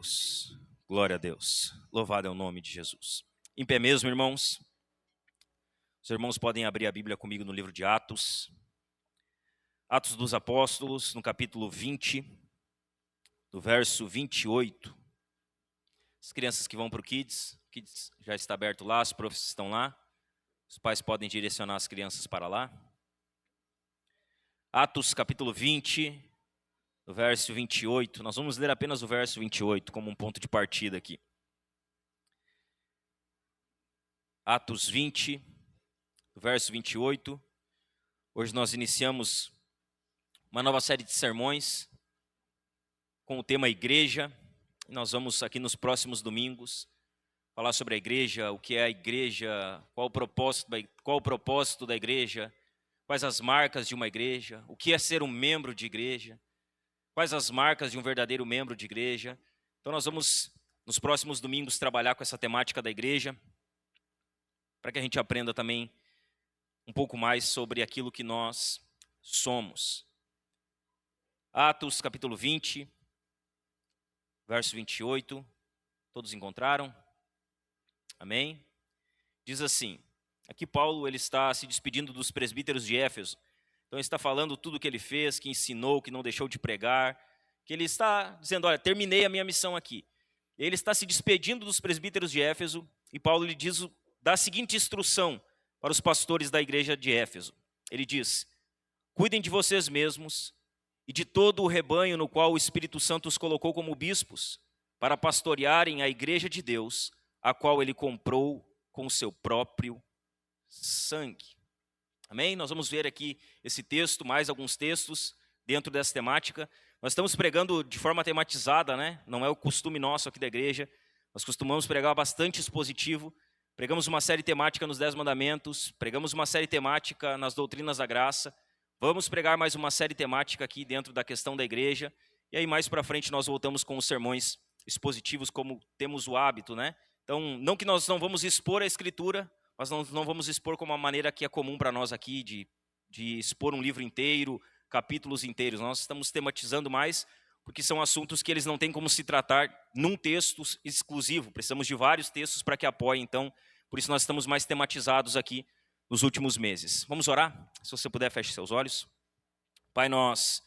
Deus, glória a Deus, louvado é o nome de Jesus. Em pé mesmo, irmãos. Os irmãos podem abrir a Bíblia comigo no livro de Atos. Atos dos Apóstolos, no capítulo 20, do verso 28. As crianças que vão para o Kids já está aberto lá, os profs estão lá. Os pais podem direcionar as crianças para lá. Atos capítulo 20, do verso 28. Nós vamos ler apenas o verso 28 como um ponto de partida aqui. Atos 20, do verso 28. Hoje nós iniciamos uma nova série de sermões com o tema Igreja. Nós vamos aqui nos próximos domingos falar sobre a igreja, o que é a igreja, qual o propósito da igreja, quais as marcas de uma igreja, o que é ser um membro de igreja, quais as marcas de um verdadeiro membro de igreja. Então nós vamos, nos próximos domingos, trabalhar com essa temática da igreja, para que a gente aprenda também um pouco mais sobre aquilo que nós somos. Atos capítulo 20, verso 28, todos encontraram? Amém? Diz assim, aqui Paulo ele está se despedindo dos presbíteros de Éfeso. Então ele está falando tudo o que ele fez, que ensinou, que não deixou de pregar, que ele está dizendo, olha, terminei a minha missão aqui. Ele está se despedindo dos presbíteros de Éfeso e Paulo lhe dá a seguinte instrução para os pastores da igreja de Éfeso. Ele diz, cuidem de vocês mesmos e de todo o rebanho no qual o Espírito Santo os colocou como bispos, para pastorearem a igreja de Deus, a qual ele comprou com o seu próprio sangue. Amém? Nós vamos ver aqui esse texto, mais alguns textos dentro dessa temática. Nós estamos pregando de forma tematizada, né? Não é o costume nosso aqui da igreja. Nós costumamos pregar bastante expositivo. Pregamos uma série temática nos 10 mandamentos, pregamos uma série temática nas doutrinas da graça. Vamos pregar mais uma série temática aqui dentro da questão da igreja. E aí mais para frente nós voltamos com os sermões expositivos como temos o hábito, né? Então, não que nós não vamos expor a Escritura, mas não vamos expor como uma maneira que é comum para nós aqui, de expor um livro inteiro, capítulos inteiros. Nós estamos tematizando mais, porque são assuntos que eles não têm como se tratar num texto exclusivo. Precisamos de vários textos para que apoiem, então, por isso nós estamos mais tematizados aqui nos últimos meses. Vamos orar? Se você puder, feche seus olhos. Pai, nós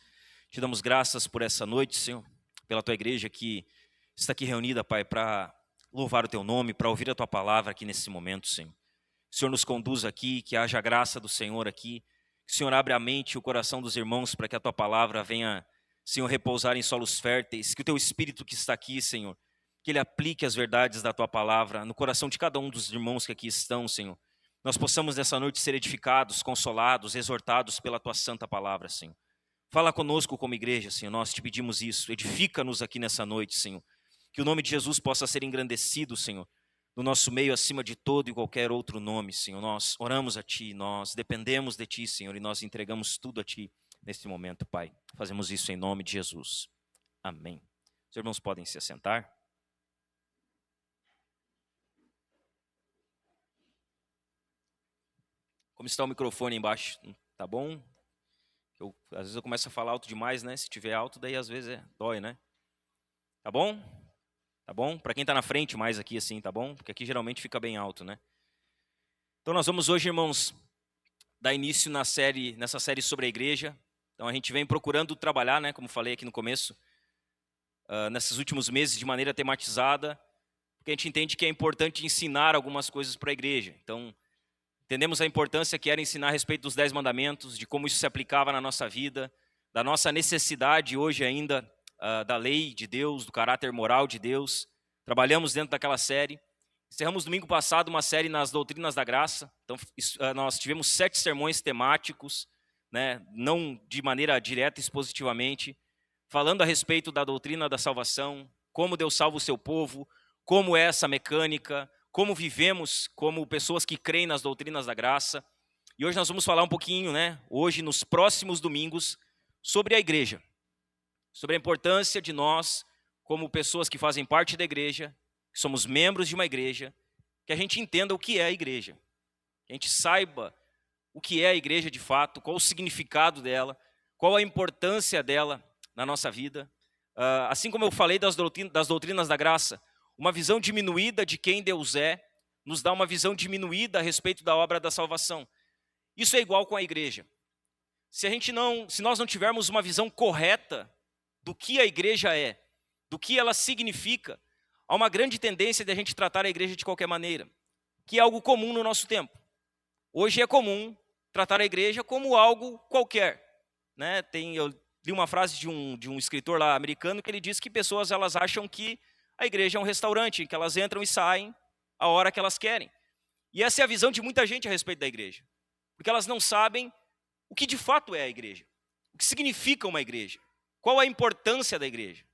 te damos graças por essa noite, Senhor, pela tua igreja que está aqui reunida, Pai, para louvar o teu nome, para ouvir a tua palavra aqui nesse momento, Senhor. Que o Senhor nos conduza aqui, que haja graça do Senhor aqui, que o Senhor abra a mente e o coração dos irmãos para que a tua palavra venha, Senhor, repousar em solos férteis, que o teu Espírito que está aqui, Senhor, que ele aplique as verdades da tua palavra no coração de cada um dos irmãos que aqui estão, Senhor. Nós possamos nessa noite ser edificados, consolados, exortados pela tua santa palavra, Senhor. Fala conosco como igreja, Senhor, nós te pedimos isso, edifica-nos aqui nessa noite, Senhor. Que o nome de Jesus possa ser engrandecido, Senhor, no nosso meio acima de todo e qualquer outro nome, Senhor. Nós oramos a Ti, nós dependemos de Ti, Senhor, e nós entregamos tudo a Ti neste momento, Pai. Fazemos isso em nome de Jesus. Amém. Os irmãos podem se assentar. Como está o microfone embaixo? Tá bom? Às vezes eu começo a falar alto demais, né? Se tiver alto, daí às vezes dói, né? Tá bom? Tá bom? Para quem está na frente mais aqui assim, tá bom? Porque aqui geralmente fica bem alto, né? Então nós vamos hoje, irmãos, dar início nessa série sobre a igreja. Então a gente vem procurando trabalhar, né? Como falei aqui no começo, nesses últimos meses de maneira tematizada, porque a gente entende que é importante ensinar algumas coisas para a igreja. Então entendemos a importância que era ensinar a respeito dos 10 mandamentos, de como isso se aplicava na nossa vida, da nossa necessidade hoje ainda da lei de Deus, do caráter moral de Deus. Trabalhamos dentro daquela série. Encerramos domingo passado uma série nas doutrinas da graça. Então nós tivemos 7 sermões temáticos, né, não de maneira direta expositivamente, falando a respeito da doutrina da salvação, como Deus salva o seu povo, como é essa mecânica, como vivemos como pessoas que creem nas doutrinas da graça. E hoje nós vamos falar um pouquinho, né, hoje nos próximos domingos, sobre a igreja. Sobre a importância de nós, como pessoas que fazem parte da igreja, que somos membros de uma igreja, que a gente entenda o que é a igreja, que a gente saiba o que é a igreja de fato, qual o significado dela, qual a importância dela na nossa vida, assim como eu falei das doutrinas da graça, uma visão diminuída de quem Deus é, nos dá uma visão diminuída a respeito da obra da salvação. Isso é igual com a igreja. Se nós não tivermos uma visão correta do que a igreja é, do que ela significa, há uma grande tendência de a gente tratar a igreja de qualquer maneira, que é algo comum no nosso tempo. Hoje é comum tratar a igreja como algo qualquer, né? Eu li uma frase de um escritor lá americano que ele diz que pessoas elas acham que a igreja é um restaurante, em que elas entram e saem a hora que elas querem. E essa é a visão de muita gente a respeito da igreja, porque elas não sabem o que de fato é a igreja, o que significa uma igreja, qual a importância da igreja.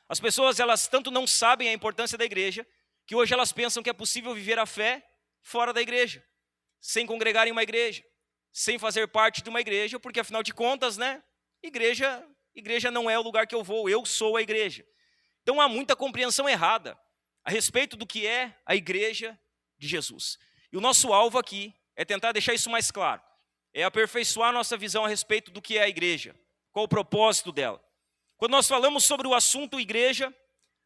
As pessoas elas tanto não sabem a importância da igreja, que hoje elas pensam que é possível viver a fé fora da igreja, sem congregar em uma igreja, sem fazer parte de uma igreja, porque afinal de contas, né, igreja não é o lugar que eu vou, eu sou a igreja. Então há muita compreensão errada a respeito do que é a igreja de Jesus. E o nosso alvo aqui é tentar deixar isso mais claro, é aperfeiçoar a nossa visão a respeito do que é a igreja, qual o propósito dela. Quando nós falamos sobre o assunto igreja,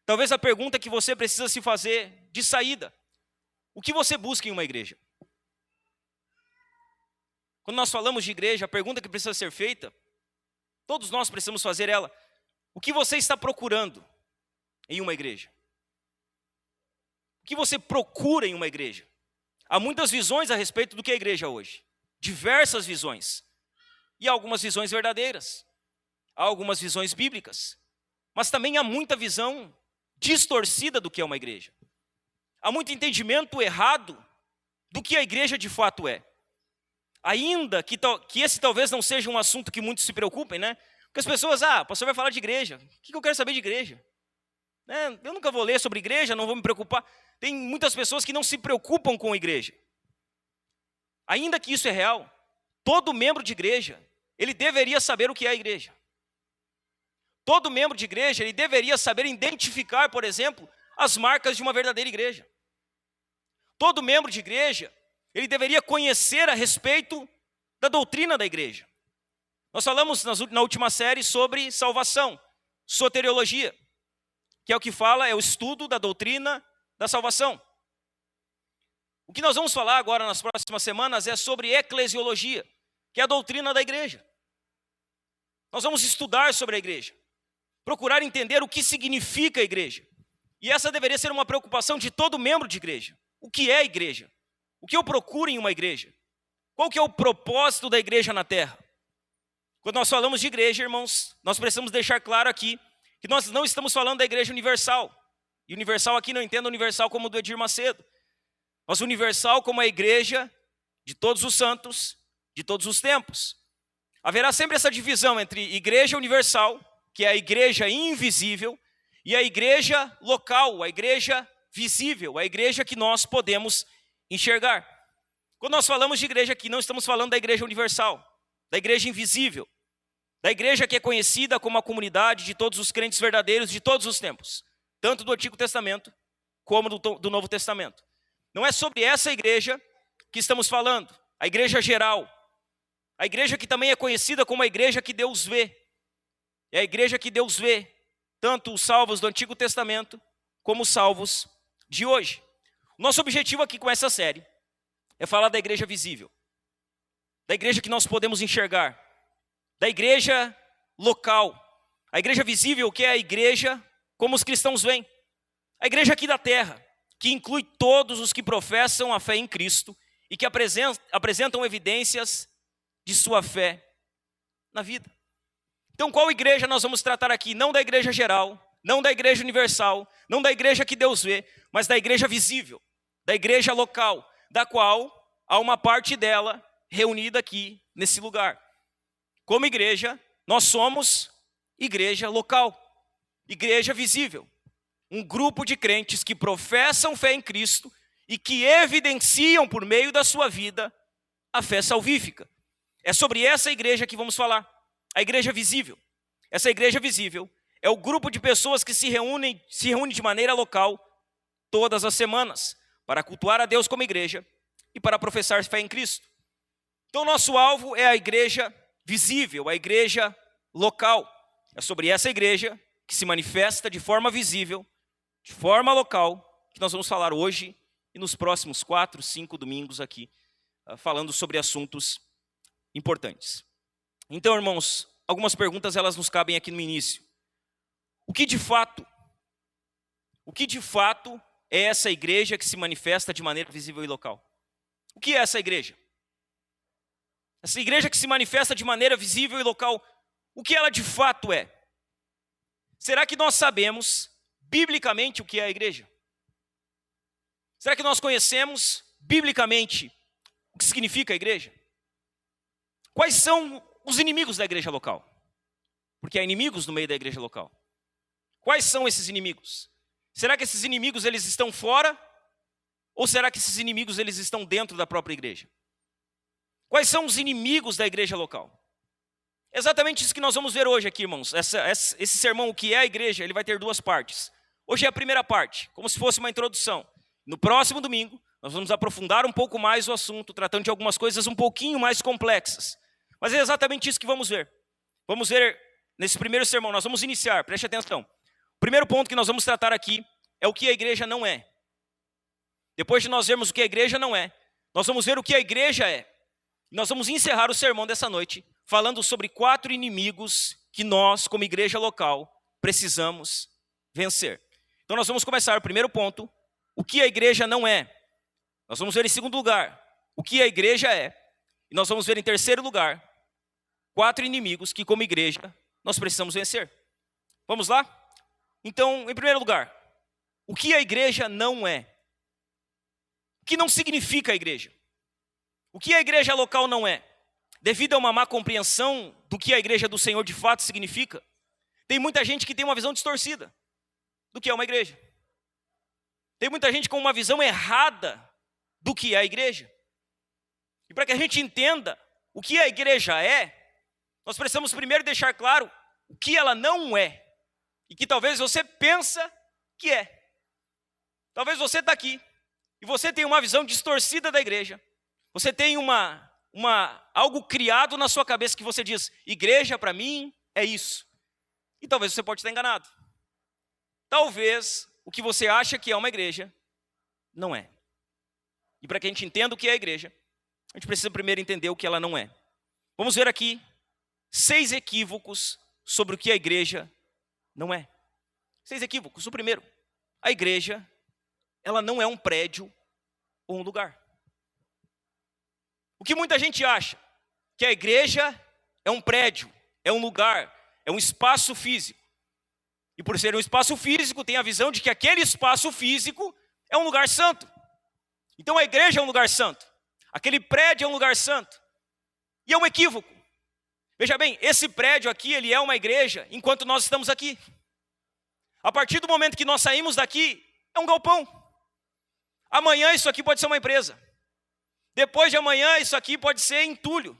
talvez a pergunta que você precisa se fazer de saída: o que você busca em uma igreja? Quando nós falamos de igreja, a pergunta que precisa ser feita, todos nós precisamos fazer ela: o que você está procurando em uma igreja? O que você procura em uma igreja? Há muitas visões a respeito do que é a igreja hoje, diversas visões, e algumas visões verdadeiras, há algumas visões bíblicas, mas também há muita visão distorcida do que é uma igreja. Há muito entendimento errado do que a igreja de fato é. Ainda que esse talvez não seja um assunto que muitos se preocupem, né? Porque as pessoas, o pastor vai falar de igreja, o que eu quero saber de igreja? Eu nunca vou ler sobre igreja, não vou me preocupar. Tem muitas pessoas que não se preocupam com a igreja. Ainda que isso é real, todo membro de igreja, ele deveria saber o que é a igreja. Todo membro de igreja, ele deveria saber identificar, por exemplo, as marcas de uma verdadeira igreja. Todo membro de igreja, ele deveria conhecer a respeito da doutrina da igreja. Nós falamos na última série sobre salvação, soteriologia, que é o que fala, é o estudo da doutrina da salvação. O que nós vamos falar agora nas próximas semanas é sobre eclesiologia, que é a doutrina da igreja. Nós vamos estudar sobre a igreja, procurar entender o que significa a igreja. E essa deveria ser uma preocupação de todo membro de igreja. O que é a igreja? O que eu procuro em uma igreja? Qual que é o propósito da igreja na terra? Quando nós falamos de igreja, irmãos, nós precisamos deixar claro aqui que nós não estamos falando da igreja universal. E universal aqui não entenda universal como do Edir Macedo, mas universal como a igreja de todos os santos, de todos os tempos. Haverá sempre essa divisão entre igreja universal, que é a igreja invisível, e a igreja local, a igreja visível, a igreja que nós podemos enxergar. Quando nós falamos de igreja aqui, não estamos falando da igreja universal, da igreja invisível, da igreja que é conhecida como a comunidade de todos os crentes verdadeiros de todos os tempos, tanto do Antigo Testamento como do Novo Testamento. Não é sobre essa igreja que estamos falando, a igreja geral, a igreja que também é conhecida como a igreja que Deus vê. É a igreja que Deus vê, tanto os salvos do Antigo Testamento como os salvos de hoje. O nosso objetivo aqui com essa série é falar da igreja visível, da igreja que nós podemos enxergar, da igreja local, a igreja visível, que é a igreja como os cristãos veem, a igreja aqui da terra, que inclui todos os que professam a fé em Cristo e que apresentam evidências de sua fé na vida. Então, qual igreja nós vamos tratar aqui? Não da igreja geral, não da igreja universal, não da igreja que Deus vê, mas da igreja visível, da igreja local, da qual há uma parte dela reunida aqui nesse lugar. Como igreja, nós somos igreja local, igreja visível, um grupo de crentes que professam fé em Cristo e que evidenciam por meio da sua vida a fé salvífica. É sobre essa igreja que vamos falar, a igreja visível. Essa igreja visível é o grupo de pessoas que se reúne de maneira local todas as semanas para cultuar a Deus como igreja e para professar fé em Cristo. Então, nosso alvo é a igreja visível, a igreja local. É sobre essa igreja que se manifesta de forma visível, de forma local, que nós vamos falar hoje e nos próximos 4, 5 domingos aqui, falando sobre assuntos importantes. Então, irmãos, algumas perguntas elas nos cabem aqui no início. O que de fato é essa igreja que se manifesta de maneira visível e local? O que é essa igreja? Essa igreja que se manifesta de maneira visível e local, o que ela de fato é? Será que nós sabemos, biblicamente, o que é a igreja? Será que nós conhecemos, biblicamente, o que significa a igreja? Quais são os inimigos da igreja local? Porque há inimigos no meio da igreja local. Quais são esses inimigos? Será que esses inimigos eles estão fora? Ou será que esses inimigos eles estão dentro da própria igreja? Quais são os inimigos da igreja local? Exatamente isso que nós vamos ver hoje aqui, irmãos. Esse sermão, o que é a igreja, ele vai ter duas partes. Hoje é a primeira parte, como se fosse uma introdução. No próximo domingo, nós vamos aprofundar um pouco mais o assunto, tratando de algumas coisas um pouquinho mais complexas. Mas é exatamente isso que vamos ver. Vamos ver nesse primeiro sermão, nós vamos iniciar, preste atenção. O primeiro ponto que nós vamos tratar aqui é o que a igreja não é. Depois de nós vermos o que a igreja não é, nós vamos ver o que a igreja é. Nós vamos encerrar o sermão dessa noite falando sobre 4 inimigos que nós, como igreja local, precisamos vencer. Então nós vamos começar o primeiro ponto, o que a igreja não é. Nós vamos ver em segundo lugar, o que a igreja é. E nós vamos ver em terceiro lugar, 4 inimigos que como igreja nós precisamos vencer. Vamos lá? Então, em primeiro lugar, o que a igreja não é? O que não significa a igreja? O que a igreja local não é? Devido a uma má compreensão do que a igreja do Senhor de fato significa, tem muita gente que tem uma visão distorcida do que é uma igreja. Tem muita gente com uma visão errada do que é a igreja. E para que a gente entenda o que a igreja é, nós precisamos primeiro deixar claro o que ela não é. E que talvez você pensa que é. Talvez você está aqui e você tem uma visão distorcida da igreja. Você tem algo criado na sua cabeça que você diz, igreja para mim é isso. E talvez você pode estar enganado. Talvez o que você acha que é uma igreja, não é. E para que a gente entenda o que é a igreja, a gente precisa primeiro entender o que ela não é. Vamos ver aqui 6 equívocos sobre o que a igreja não é. 6 equívocos. O primeiro, a igreja, ela não é um prédio ou um lugar. O que muita gente acha? Que a igreja é um prédio, é um lugar, é um espaço físico. E por ser um espaço físico, tem a visão de que aquele espaço físico é um lugar santo. Então a igreja é um lugar santo. Aquele prédio é um lugar santo. E é um equívoco. Veja bem, esse prédio aqui, ele é uma igreja enquanto nós estamos aqui. A partir do momento que nós saímos daqui, é um galpão. Amanhã isso aqui pode ser uma empresa. Depois de amanhã isso aqui pode ser entulho.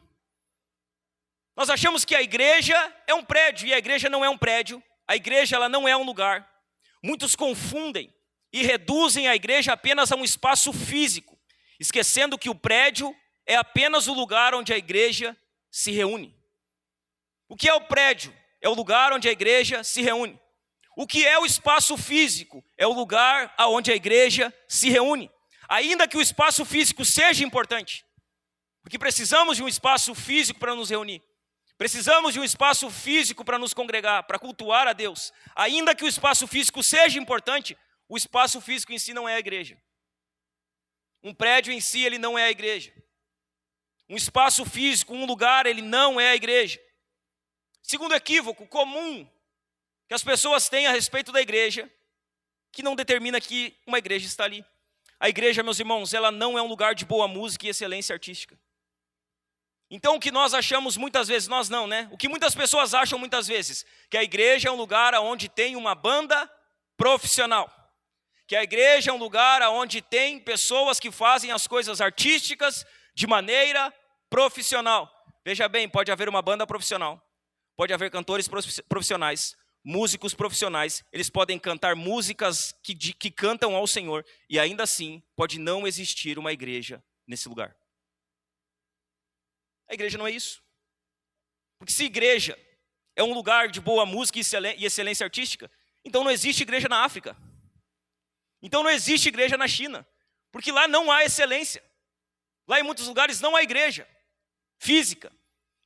Nós achamos que a igreja é um prédio, e a igreja não é um prédio. A igreja ela não é um lugar. Muitos confundem e reduzem a igreja apenas a um espaço físico, esquecendo que o prédio é apenas o lugar onde a igreja se reúne. O que é o prédio? É o lugar onde a igreja se reúne. O que é o espaço físico? É o lugar onde a igreja se reúne. Ainda que o espaço físico seja importante, porque precisamos de um espaço físico para nos reunir. Precisamos de um espaço físico para nos congregar, para cultuar a Deus. Ainda que o espaço físico seja importante, o espaço físico em si não é a igreja. Um prédio em si, ele não é a igreja. Um espaço físico, um lugar, ele não é a igreja. Segundo equívoco comum que as pessoas têm a respeito da igreja, que não determina que uma igreja está ali. A igreja, meus irmãos, ela não é um lugar de boa música e excelência artística. Então o que nós achamos muitas vezes, nós não, né? O que muitas pessoas acham muitas vezes, que a igreja é um lugar onde tem uma banda profissional. Que a igreja é um lugar onde tem pessoas que fazem as coisas artísticas de maneira profissional. Veja bem, pode haver uma banda profissional, pode haver cantores profissionais, músicos profissionais, eles podem cantar músicas que cantam ao Senhor, e ainda assim pode não existir uma igreja nesse lugar. A igreja não é isso. Porque se igreja é um lugar de boa música e excelência artística, então não existe igreja na África. Então não existe igreja na China, porque lá não há excelência. Lá em muitos lugares não há igreja física,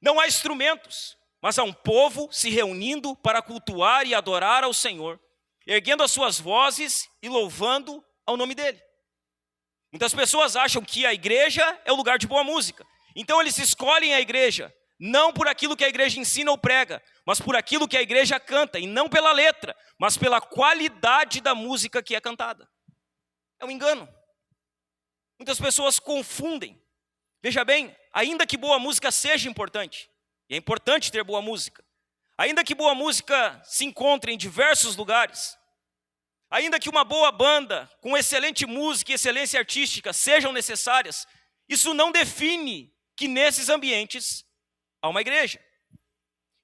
não há instrumentos, mas há um povo se reunindo para cultuar e adorar ao Senhor, erguendo as suas vozes e louvando ao nome dele. Muitas pessoas acham que a igreja é o lugar de boa música, então eles escolhem a igreja, não por aquilo que a igreja ensina ou prega, mas por aquilo que a igreja canta, e não pela letra, mas pela qualidade da música que é cantada. É um engano. Muitas pessoas confundem. Veja bem, ainda que boa música seja importante, e é importante ter boa música, ainda que boa música se encontre em diversos lugares, ainda que uma boa banda com excelente música e excelência artística sejam necessárias, isso não define que nesses ambientes há uma igreja.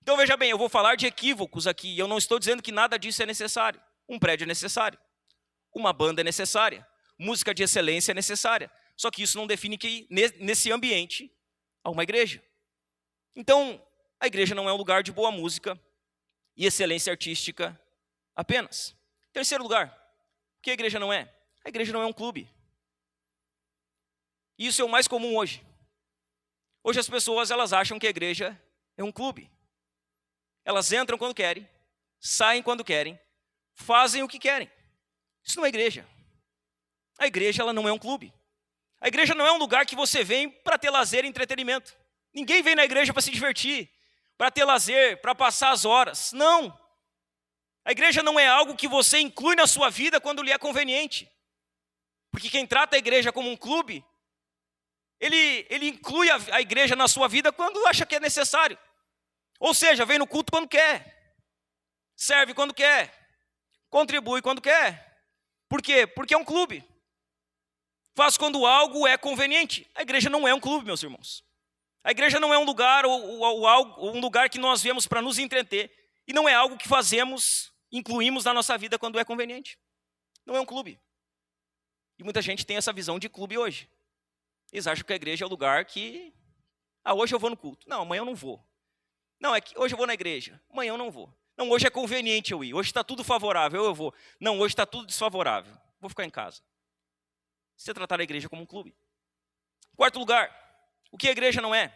Então veja bem, eu vou falar de equívocos aqui, e eu não estou dizendo que nada disso é necessário. Um prédio é necessário, uma banda é necessária, música de excelência é necessária, só que isso não define que nesse ambiente há uma igreja. Então, a igreja não é um lugar de boa música e excelência artística apenas. Terceiro lugar, o que a igreja não é? A igreja não é um clube. E isso é o mais comum hoje. Hoje as pessoas, elas acham que a igreja é um clube. Elas entram quando querem, saem quando querem, fazem o que querem. Isso não é igreja. A igreja, ela não é um clube. A igreja não é um lugar que você vem para ter lazer e entretenimento. Ninguém vem na igreja para se divertir, para ter lazer, para passar as horas. Não. A igreja não é algo que você inclui na sua vida quando lhe é conveniente. Porque quem trata a igreja como um clube, ele inclui a igreja na sua vida quando acha que é necessário. Ou seja, vem no culto quando quer, serve quando quer, contribui quando quer. Por quê? Porque é um clube. Faz quando algo é conveniente. A igreja não é um clube, meus irmãos. A igreja não é um lugar um lugar que nós viemos para nos entreter. E não é algo que fazemos, incluímos na nossa vida quando é conveniente. Não é um clube. E muita gente tem essa visão de clube hoje. Eles acham que a igreja é o lugar que... hoje eu vou no culto. Não, amanhã eu não vou. Não, é que hoje eu vou na igreja. Amanhã eu não vou. Não, hoje é conveniente eu ir. Hoje está tudo favorável, eu vou. Não, hoje está tudo desfavorável. Vou ficar em casa. Você tratar a igreja como um clube. Quarto lugar, o que a igreja não é?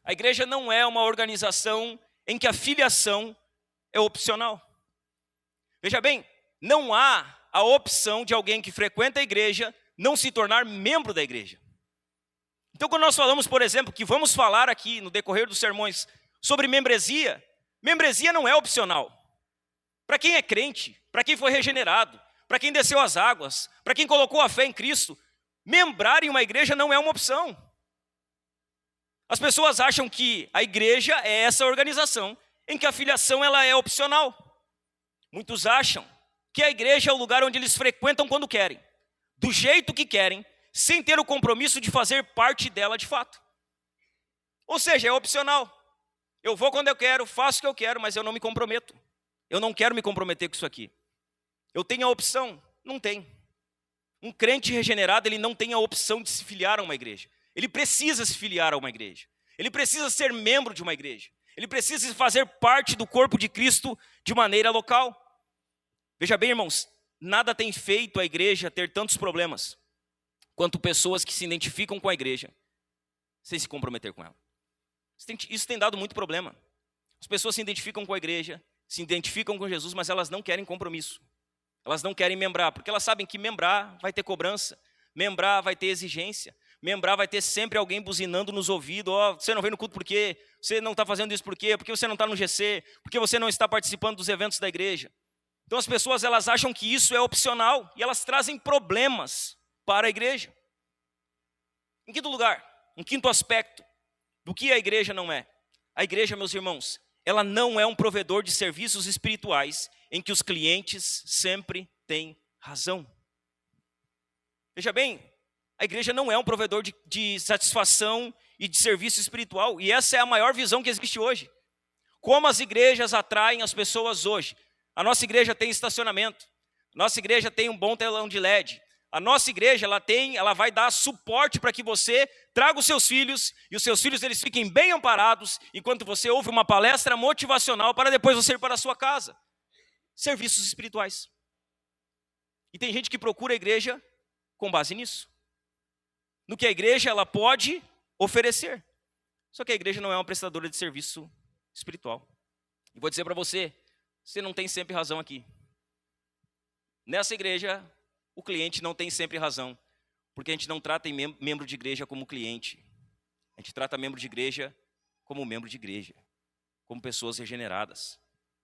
A igreja não é uma organização em que a filiação é opcional. Veja bem, não há a opção de alguém que frequenta a igreja não se tornar membro da igreja. Então, quando nós falamos, por exemplo, que vamos falar aqui no decorrer dos sermões sobre membresia, membresia não é opcional. Para quem é crente, para quem foi regenerado, para quem desceu as águas, para quem colocou a fé em Cristo, membrar em uma igreja não é uma opção. As pessoas acham que a igreja é essa organização em que a filiação ela é opcional. Muitos acham que a igreja é o lugar onde eles frequentam quando querem, do jeito que querem, sem ter o compromisso de fazer parte dela de fato. Ou seja, é opcional. Eu vou quando eu quero, faço o que eu quero, mas eu não me comprometo. Eu não quero me comprometer com isso aqui. Eu tenho a opção? Não tem. Um crente regenerado, ele não tem a opção de se filiar a uma igreja. Ele precisa se filiar a uma igreja. Ele precisa ser membro de uma igreja. Ele precisa fazer parte do corpo de Cristo de maneira local. Veja bem, irmãos, nada tem feito a igreja ter tantos problemas quanto pessoas que se identificam com a igreja sem se comprometer com ela. Isso tem dado muito problema. As pessoas se identificam com a igreja, se identificam com Jesus, mas elas não querem compromisso. Elas não querem membrar, porque elas sabem que membrar vai ter cobrança, membrar vai ter exigência, membrar vai ter sempre alguém buzinando nos ouvidos, você não vem no culto por quê? Você não está fazendo isso por quê? Por que você não está no GC? Por que você não está participando dos eventos da igreja? Então as pessoas, elas acham que isso é opcional e elas trazem problemas para a igreja. Em quinto lugar, um quinto aspecto do que a igreja não é. A igreja, meus irmãos, ela não é um provedor de serviços espirituais em que os clientes sempre têm razão. Veja bem, a igreja não é um provedor de satisfação e de serviço espiritual. E essa é a maior visão que existe hoje. Como as igrejas atraem as pessoas hoje. A nossa igreja tem estacionamento. Nossa igreja tem um bom telão de LED. A nossa igreja, ela vai dar suporte para que você traga os seus filhos, e os seus filhos eles fiquem bem amparados, enquanto você ouve uma palestra motivacional para depois você ir para a sua casa. Serviços espirituais. E tem gente que procura a igreja com base nisso. No que a igreja ela pode oferecer. Só que a igreja não é uma prestadora de serviço espiritual. E vou dizer para você, você não tem sempre razão aqui. Nessa igreja, o cliente não tem sempre razão, porque a gente não trata membro de igreja como cliente. A gente trata membro de igreja como membro de igreja, como pessoas regeneradas,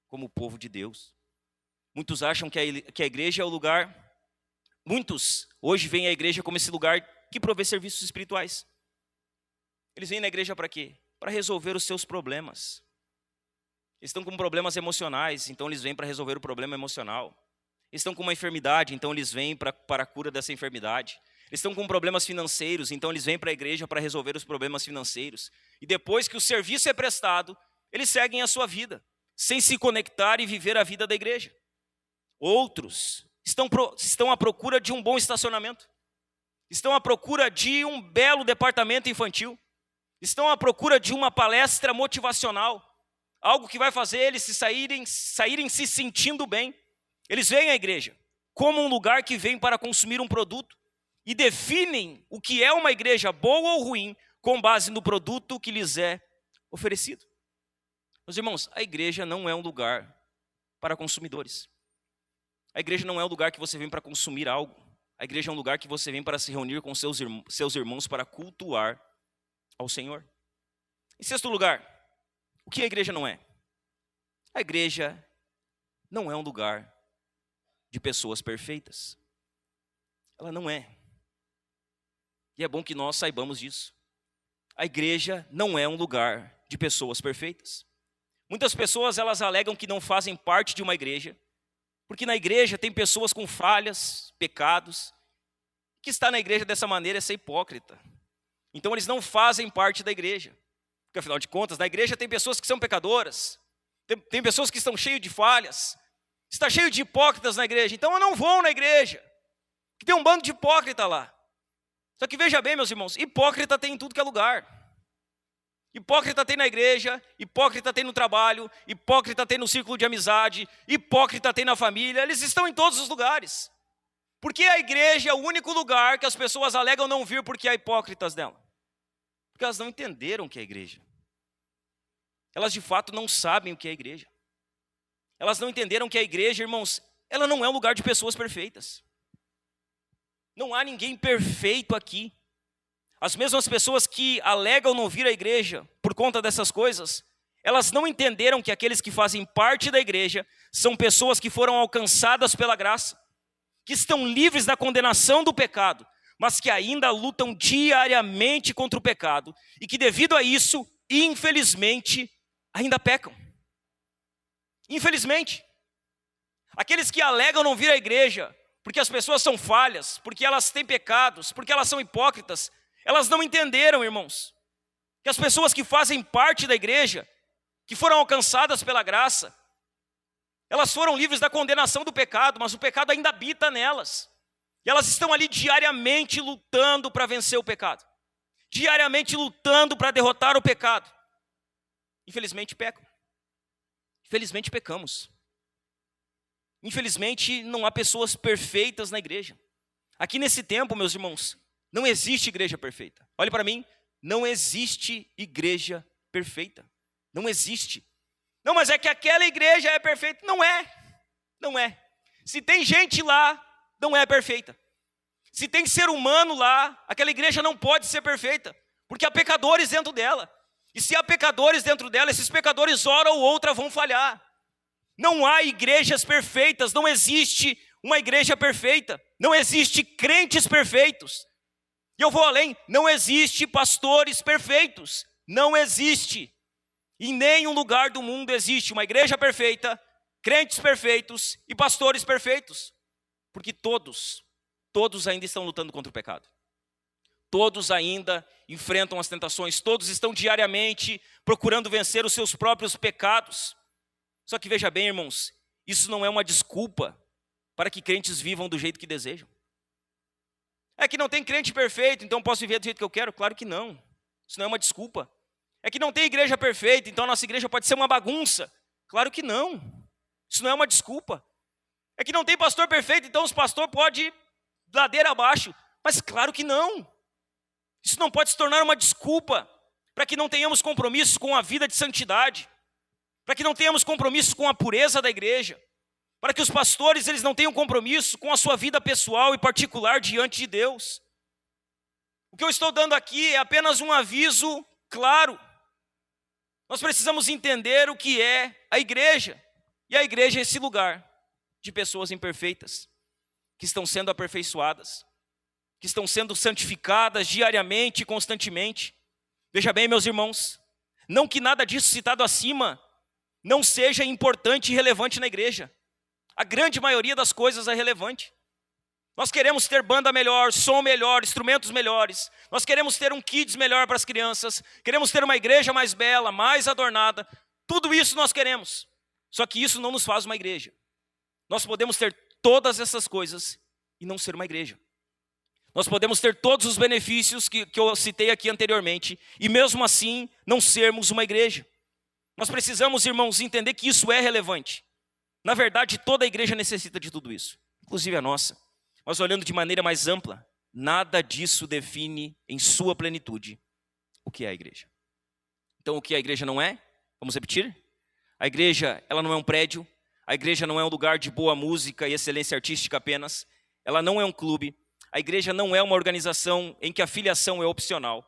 como o povo de Deus. Muitos acham que a igreja é o lugar, muitos hoje veem a igreja como esse lugar que provê serviços espirituais. Eles vêm na igreja para quê? Para resolver os seus problemas. Eles estão com problemas emocionais, então eles vêm para resolver o problema emocional. Eles estão com uma enfermidade, então eles vêm para a cura dessa enfermidade. Eles estão com problemas financeiros, então eles vêm para a igreja para resolver os problemas financeiros. E depois que o serviço é prestado, eles seguem a sua vida, sem se conectar e viver a vida da igreja. Outros estão à procura de um bom estacionamento. Estão à procura de um belo departamento infantil. Estão à procura de uma palestra motivacional. Algo que vai fazer eles saírem se sentindo bem. Eles veem a igreja como um lugar que vem para consumir um produto e definem o que é uma igreja boa ou ruim com base no produto que lhes é oferecido. Meus irmãos, a igreja não é um lugar para consumidores. A igreja não é um lugar que você vem para consumir algo. A igreja é um lugar que você vem para se reunir com seus irmãos para cultuar ao Senhor. Em sexto lugar, o que a igreja não é? A igreja não é um lugar de pessoas perfeitas. Ela não é. E é bom que nós saibamos disso. A igreja não é um lugar de pessoas perfeitas. Muitas pessoas elas alegam que não fazem parte de uma igreja, porque na igreja tem pessoas com falhas, pecados. Que estar na igreja dessa maneira é ser hipócrita. Então eles não fazem parte da igreja. Porque afinal de contas, na igreja tem pessoas que são pecadoras. Tem pessoas que estão cheias de falhas. Está cheio de hipócritas na igreja. Então eu não vou na igreja. Que tem um bando de hipócrita lá. Só que veja bem, meus irmãos, hipócrita tem em tudo que é lugar. Hipócrita tem na igreja, hipócrita tem no trabalho, hipócrita tem no círculo de amizade, hipócrita tem na família, eles estão em todos os lugares. Porque a igreja é o único lugar que as pessoas alegam não vir porque há hipócritas dela. Porque elas não entenderam o que é a igreja. Elas de fato não sabem o que é a igreja. Elas não entenderam que a igreja, irmãos, ela não é um lugar de pessoas perfeitas. Não há ninguém perfeito aqui. As mesmas pessoas que alegam não vir à igreja por conta dessas coisas, elas não entenderam que aqueles que fazem parte da igreja são pessoas que foram alcançadas pela graça, que estão livres da condenação do pecado, mas que ainda lutam diariamente contra o pecado e que devido a isso, infelizmente, ainda pecam. Infelizmente. Aqueles que alegam não vir à igreja porque as pessoas são falhas, porque elas têm pecados, porque elas são hipócritas, elas não entenderam, irmãos, que as pessoas que fazem parte da igreja, que foram alcançadas pela graça, elas foram livres da condenação do pecado, mas o pecado ainda habita nelas. E elas estão ali diariamente lutando para vencer o pecado. Diariamente lutando para derrotar o pecado. Infelizmente pecam. Infelizmente pecamos. Infelizmente não há pessoas perfeitas na igreja. Aqui nesse tempo, meus irmãos, não existe igreja perfeita. Olhe para mim, não existe igreja perfeita. Não existe. Não, mas é que aquela igreja é perfeita. Não é. Não é. Se tem gente lá, não é perfeita. Se tem ser humano lá, aquela igreja não pode ser perfeita. Porque há pecadores dentro dela. E se há pecadores dentro dela, esses pecadores, hora ou outra, vão falhar. Não há igrejas perfeitas. Não existe uma igreja perfeita. Não existe crentes perfeitos. E eu vou além, não existe pastores perfeitos. Não existe. Em nenhum lugar do mundo existe uma igreja perfeita, crentes perfeitos e pastores perfeitos. Porque todos ainda estão lutando contra o pecado. Todos ainda enfrentam as tentações, todos estão diariamente procurando vencer os seus próprios pecados. Só que veja bem, irmãos, isso não é uma desculpa para que crentes vivam do jeito que desejam. É que não tem crente perfeito, então posso viver do jeito que eu quero? Claro que não. Isso não é uma desculpa. É que não tem igreja perfeita, então a nossa igreja pode ser uma bagunça. Claro que não. Isso não é uma desculpa. É que não tem pastor perfeito, então os pastores podem ir ladeira abaixo. Mas claro que não. Isso não pode se tornar uma desculpa para que não tenhamos compromisso com a vida de santidade, para que não tenhamos compromisso com a pureza da igreja, para que os pastores eles não tenham compromisso com a sua vida pessoal e particular diante de Deus. O que eu estou dando aqui é apenas um aviso claro. Nós precisamos entender o que é a igreja. E a igreja é esse lugar de pessoas imperfeitas, que estão sendo aperfeiçoadas, que estão sendo santificadas diariamente e constantemente. Veja bem, meus irmãos, não que nada disso citado acima não seja importante e relevante na igreja. A grande maioria das coisas é relevante. Nós queremos ter banda melhor, som melhor, instrumentos melhores. Nós queremos ter um kids melhor para as crianças. Queremos ter uma igreja mais bela, mais adornada. Tudo isso nós queremos. Só que isso não nos faz uma igreja. Nós podemos ter todas essas coisas e não ser uma igreja. Nós podemos ter todos os benefícios que eu citei aqui anteriormente e mesmo assim não sermos uma igreja. Nós precisamos, irmãos, entender que isso é relevante. Na verdade, toda a igreja necessita de tudo isso, inclusive a nossa. Mas olhando de maneira mais ampla, nada disso define em sua plenitude o que é a igreja. Então, o que a igreja não é? Vamos repetir? A igreja, ela não é um prédio. A igreja não é um lugar de boa música e excelência artística apenas. Ela não é um clube. A igreja não é uma organização em que a filiação é opcional.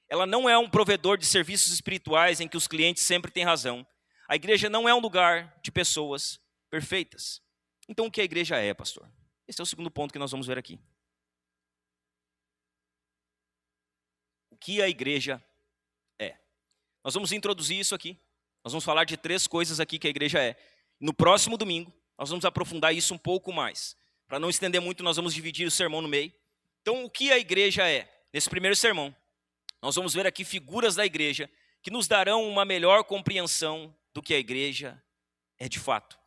Ela não é um provedor de serviços espirituais em que os clientes sempre têm razão. A igreja não é um lugar de pessoas perfeitas. Então, o que a igreja é, pastor? Esse é o segundo ponto que nós vamos ver aqui. O que a igreja é? Nós vamos introduzir isso aqui. Nós vamos falar de 3 coisas aqui que a igreja é. No próximo domingo, nós vamos aprofundar isso um pouco mais. Para não estender muito, nós vamos dividir o sermão no meio. Então, o que a igreja é? Nesse primeiro sermão, nós vamos ver aqui figuras da igreja que nos darão uma melhor compreensão do que a igreja é de fato.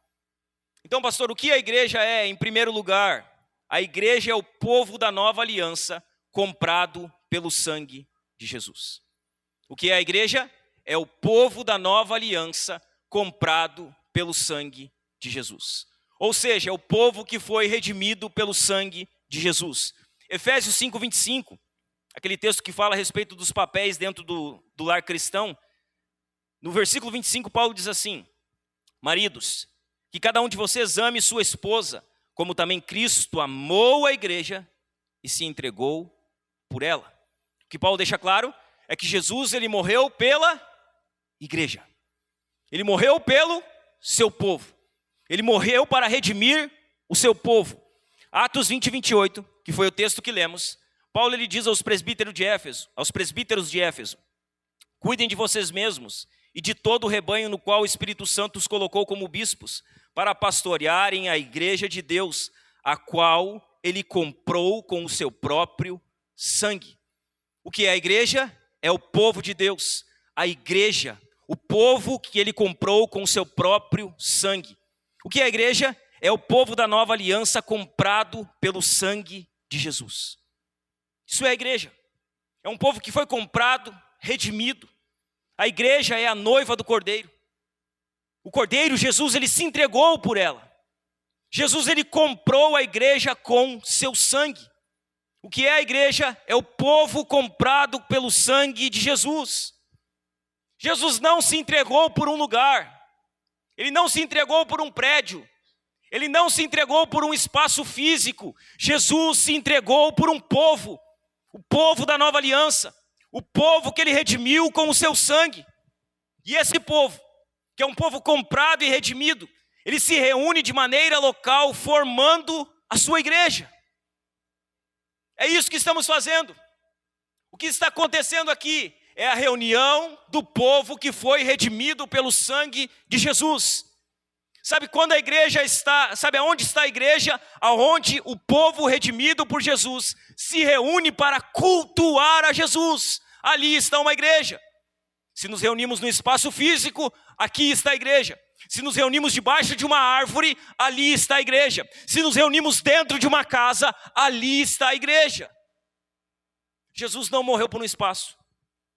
Então, pastor, o que a igreja é? Em primeiro lugar, a igreja é o povo da nova aliança comprado pelo sangue de Jesus. O que é a igreja? É o povo da nova aliança comprado pelo sangue de Jesus. Ou seja, é o povo que foi redimido pelo sangue de Jesus. Efésios 5:25, aquele texto que fala a respeito dos papéis dentro do lar cristão. No versículo 25, Paulo diz assim: maridos, que cada um de vocês ame sua esposa, como também Cristo amou a igreja e se entregou por ela. O que Paulo deixa claro é que Jesus ele morreu pela igreja. Ele morreu pelo seu povo. Ele morreu para redimir o seu povo. Atos 20:28, que foi o texto que lemos, Paulo ele diz aos presbíteros de Éfeso, cuidem de vocês mesmos e de todo o rebanho no qual o Espírito Santo os colocou como bispos, para pastorearem a igreja de Deus, a qual ele comprou com o seu próprio sangue. O que é a igreja? É o povo de Deus. A igreja, o povo que ele comprou com o seu próprio sangue. O que é a igreja? É o povo da nova aliança comprado pelo sangue de Jesus. Isso é a igreja. É um povo que foi comprado, redimido. A igreja é a noiva do Cordeiro. O Cordeiro, Jesus, ele se entregou por ela. Jesus, ele comprou a igreja com seu sangue. O que é a igreja? É o povo comprado pelo sangue de Jesus. Jesus não se entregou por um lugar. Ele não se entregou por um prédio. Ele não se entregou por um espaço físico. Jesus se entregou por um povo. O povo da nova aliança. O povo que ele redimiu com o seu sangue. E esse povo, que é um povo comprado e redimido, ele se reúne de maneira local, formando a sua igreja. É isso que estamos fazendo. O que está acontecendo aqui é a reunião do povo que foi redimido pelo sangue de Jesus. Sabe quando a igreja está, sabe aonde está a igreja? Aonde o povo redimido por Jesus se reúne para cultuar a Jesus. Ali está uma igreja. Se nos reunimos no espaço físico, aqui está a igreja. Se nos reunimos debaixo de uma árvore, ali está a igreja. Se nos reunimos dentro de uma casa, ali está a igreja. Jesus não morreu por um espaço,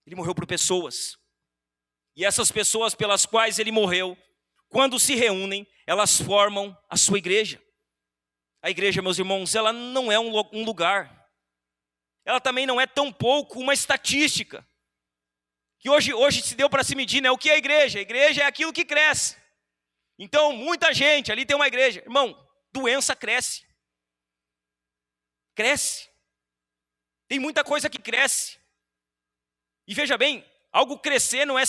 ele morreu por pessoas. E essas pessoas pelas quais ele morreu, quando se reúnem, elas formam a sua igreja. A igreja, meus irmãos, ela não é um lugar. Ela também não é tão pouco uma estatística. Que hoje se deu para se medir, né? O que é a igreja? A igreja é aquilo que cresce. Então, muita gente, ali tem uma igreja. Irmão, doença cresce. Cresce. Tem muita coisa que cresce. E veja bem, algo crescer não é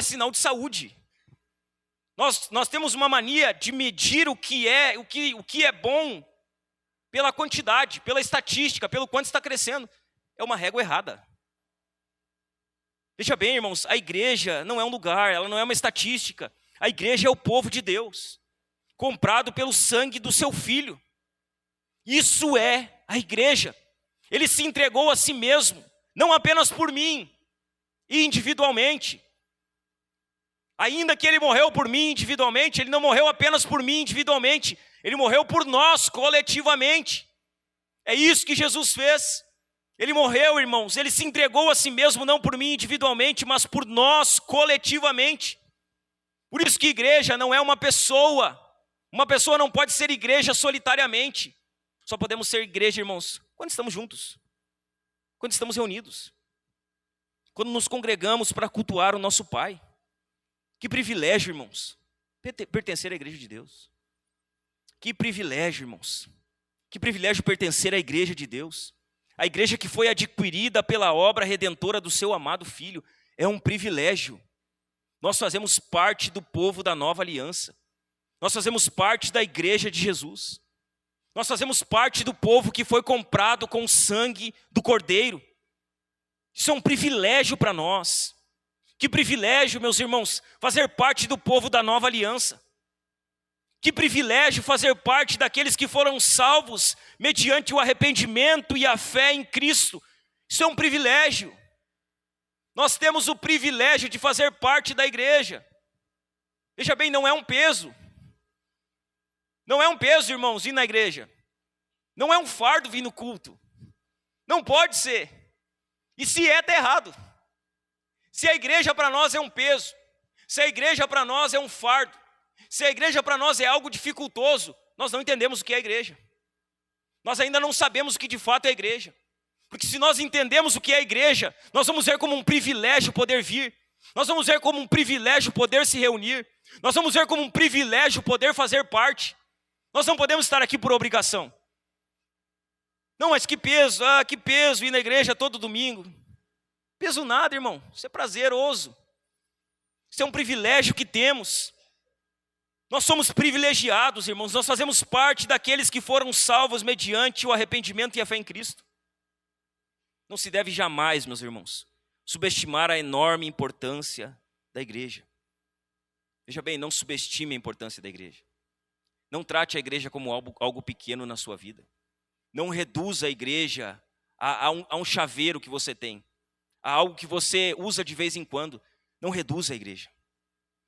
sinal de saúde. Nós temos uma mania de medir o que é bom pela quantidade, pela estatística, pelo quanto está crescendo. É uma régua errada. Veja bem, irmãos, a igreja não é um lugar, ela não é uma estatística. A igreja é o povo de Deus, comprado pelo sangue do seu Filho. Isso é a igreja. Ele se entregou a si mesmo, não apenas por mim, individualmente. Ainda que ele morreu por mim individualmente, ele não morreu apenas por mim individualmente, ele morreu por nós coletivamente. É isso que Jesus fez. Ele morreu, irmãos, ele se entregou a si mesmo, não por mim individualmente, mas por nós coletivamente. Por isso que igreja não é uma pessoa não pode ser igreja solitariamente. Só podemos ser igreja, irmãos, quando estamos juntos, quando estamos reunidos, quando nos congregamos para cultuar o nosso Pai. Que privilégio, irmãos, pertencer à igreja de Deus. Que privilégio, irmãos, que privilégio pertencer à igreja de Deus. A igreja que foi adquirida pela obra redentora do seu amado Filho. É um privilégio. Nós fazemos parte do povo da nova aliança. Nós fazemos parte da igreja de Jesus. Nós fazemos parte do povo que foi comprado com o sangue do Cordeiro. Isso é um privilégio para nós. Que privilégio, meus irmãos, fazer parte do povo da nova aliança. Que privilégio fazer parte daqueles que foram salvos mediante o arrependimento e a fé em Cristo. Isso é um privilégio. Nós temos o privilégio de fazer parte da igreja. Veja bem, não é um peso. Não é um peso, irmãos, ir na igreja. Não é um fardo vir no culto. Não pode ser. E se é, está errado. Se a igreja para nós é um peso, se a igreja para nós é um fardo, se a igreja para nós é algo dificultoso, nós não entendemos o que é a igreja. Nós ainda não sabemos o que de fato é a igreja. Porque se nós entendemos o que é a igreja, nós vamos ver como um privilégio poder vir. Nós vamos ver como um privilégio poder se reunir. Nós vamos ver como um privilégio poder fazer parte. Nós não podemos estar aqui por obrigação. Não, mas que peso ir na igreja todo domingo. Peso nada, irmão, isso é prazeroso. Isso é um privilégio que temos. Nós somos privilegiados, irmãos, nós fazemos parte daqueles que foram salvos mediante o arrependimento e a fé em Cristo. Não se deve jamais, meus irmãos, subestimar a enorme importância da igreja. Veja bem, não subestime a importância da igreja. Não trate a igreja como algo pequeno na sua vida. Não reduza a igreja a um chaveiro que você tem, a algo que você usa de vez em quando. Não reduza a igreja.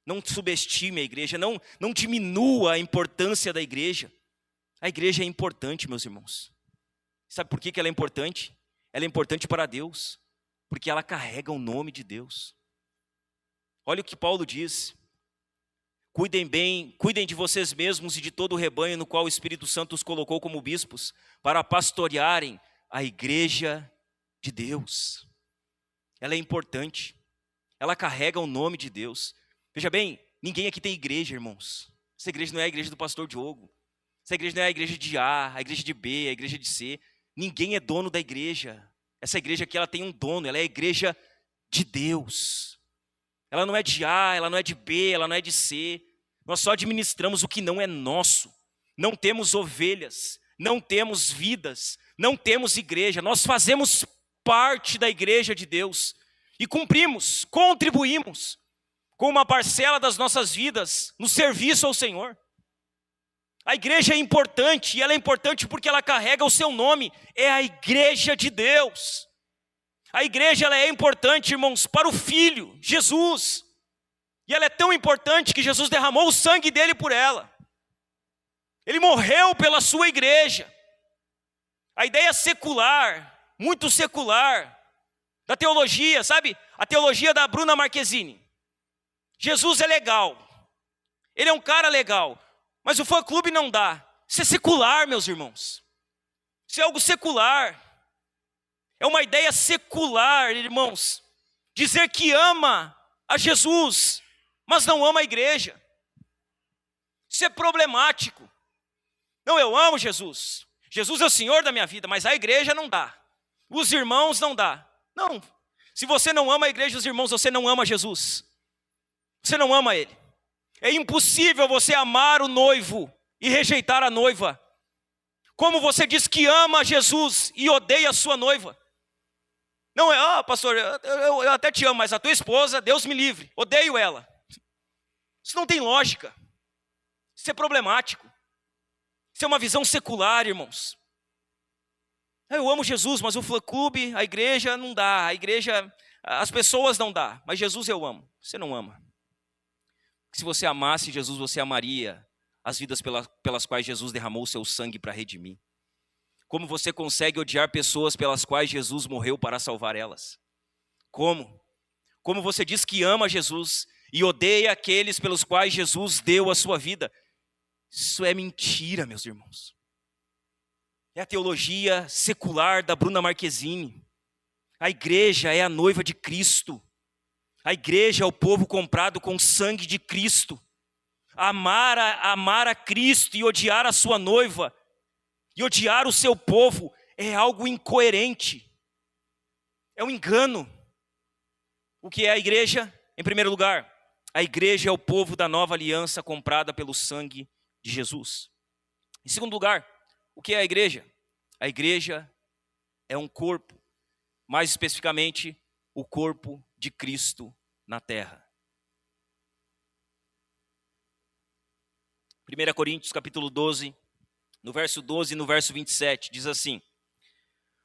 Não subestime a igreja, não diminua a importância da igreja. A igreja é importante, meus irmãos. Sabe por que ela é importante? Ela é importante para Deus, porque ela carrega o nome de Deus. Olha o que Paulo diz. Cuidem de vocês mesmos e de todo o rebanho no qual o Espírito Santo os colocou como bispos, para pastorearem a igreja de Deus. Ela é importante, ela carrega o nome de Deus. Veja bem, ninguém aqui tem igreja, irmãos. Essa igreja não é a igreja do pastor Diogo. Essa igreja não é a igreja de A, a igreja de B, a igreja de C. Ninguém é dono da igreja. Essa igreja aqui, ela tem um dono, ela é a igreja de Deus. Ela não é de A, ela não é de B, ela não é de C. Nós só administramos o que não é nosso. Não temos ovelhas, não temos vidas, não temos igreja. Nós fazemos parte da igreja de Deus e contribuímos com uma parcela das nossas vidas no serviço ao Senhor. A igreja é importante, e ela é importante porque ela carrega o seu nome, é a igreja de Deus. A igreja ela é importante, irmãos, para o Filho, Jesus. E ela é tão importante que Jesus derramou o sangue dele por ela. Ele morreu pela sua igreja. A ideia secular, muito secular, da teologia, sabe? A teologia da Bruna Marquezine. Jesus é legal, ele é um cara legal, mas o fã-clube não dá. Isso é secular, meus irmãos. Isso é algo secular. É uma ideia secular, irmãos. Dizer que ama a Jesus, mas não ama a igreja. Isso é problemático. Não, eu amo Jesus. Jesus é o Senhor da minha vida, mas a igreja não dá. Os irmãos não dá. Não. Se você não ama a igreja e os irmãos, você não ama Jesus. Você não ama ele. É impossível você amar o noivo e rejeitar a noiva. Como você diz que ama Jesus e odeia a sua noiva? Não é, pastor, eu até te amo, mas a tua esposa, Deus me livre, odeio ela. Isso não tem lógica. Isso é problemático. Isso é uma visão secular, irmãos. Eu amo Jesus, mas o fã-clube, a igreja não dá. A igreja, as pessoas não dá. Mas Jesus eu amo. Você não ama. Se você amasse Jesus, você amaria as vidas pelas quais Jesus derramou o seu sangue para redimir. Como você consegue odiar pessoas pelas quais Jesus morreu para salvar elas? Como? Como você diz que ama Jesus e odeia aqueles pelos quais Jesus deu a sua vida? Isso é mentira, meus irmãos. É a teologia secular da Bruna Marquezine. A igreja é a noiva de Cristo. A igreja é o povo comprado com o sangue de Cristo. Amar a Cristo e odiar a sua noiva e odiar o seu povo é algo incoerente. É um engano. O que é a igreja? Em primeiro lugar, a igreja é o povo da nova aliança comprada pelo sangue de Jesus. Em segundo lugar, o que é a igreja? A igreja é um corpo, mais especificamente, o corpo de Cristo na terra. 1 Coríntios capítulo 12, no verso 12 e no verso 27, diz assim: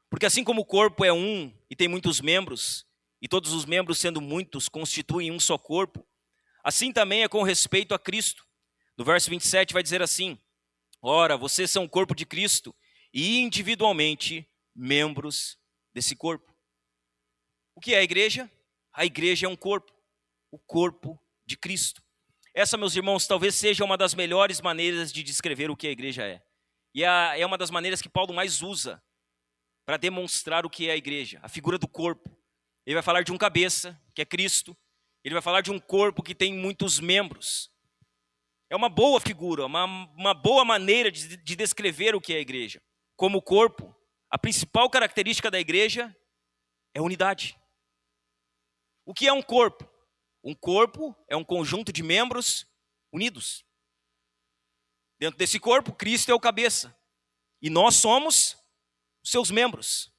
porque assim como o corpo é um e tem muitos membros, e todos os membros sendo muitos constituem um só corpo, assim também é com respeito a Cristo. No verso 27 vai dizer assim: ora, vocês são o corpo de Cristo e individualmente membros desse corpo. O que é a igreja? A igreja é um corpo, o corpo de Cristo. Essa, meus irmãos, talvez seja uma das melhores maneiras de descrever o que a igreja é. E é uma das maneiras que Paulo mais usa para demonstrar o que é a igreja, a figura do corpo. Ele vai falar de um cabeça, que é Cristo. Ele vai falar de um corpo que tem muitos membros. É uma boa figura, uma boa maneira de descrever o que é a igreja. Como corpo, a principal característica da igreja é unidade. O que é um corpo? Um corpo é um conjunto de membros unidos. Dentro desse corpo, Cristo é o cabeça. E nós somos os seus membros.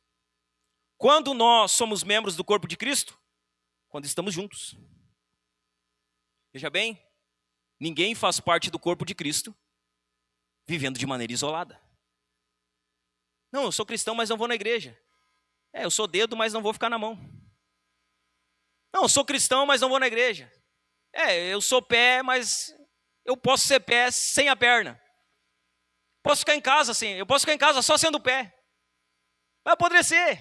Quando nós somos membros do corpo de Cristo? Quando estamos juntos. Veja bem, ninguém faz parte do corpo de Cristo vivendo de maneira isolada. Não, eu sou cristão, mas não vou na igreja. Eu sou dedo, mas não vou ficar na mão. Não, eu sou cristão, mas não vou na igreja. Eu sou pé, mas eu posso ser pé sem a perna. Posso ficar em casa assim, eu posso ficar em casa só sendo pé. Vai apodrecer.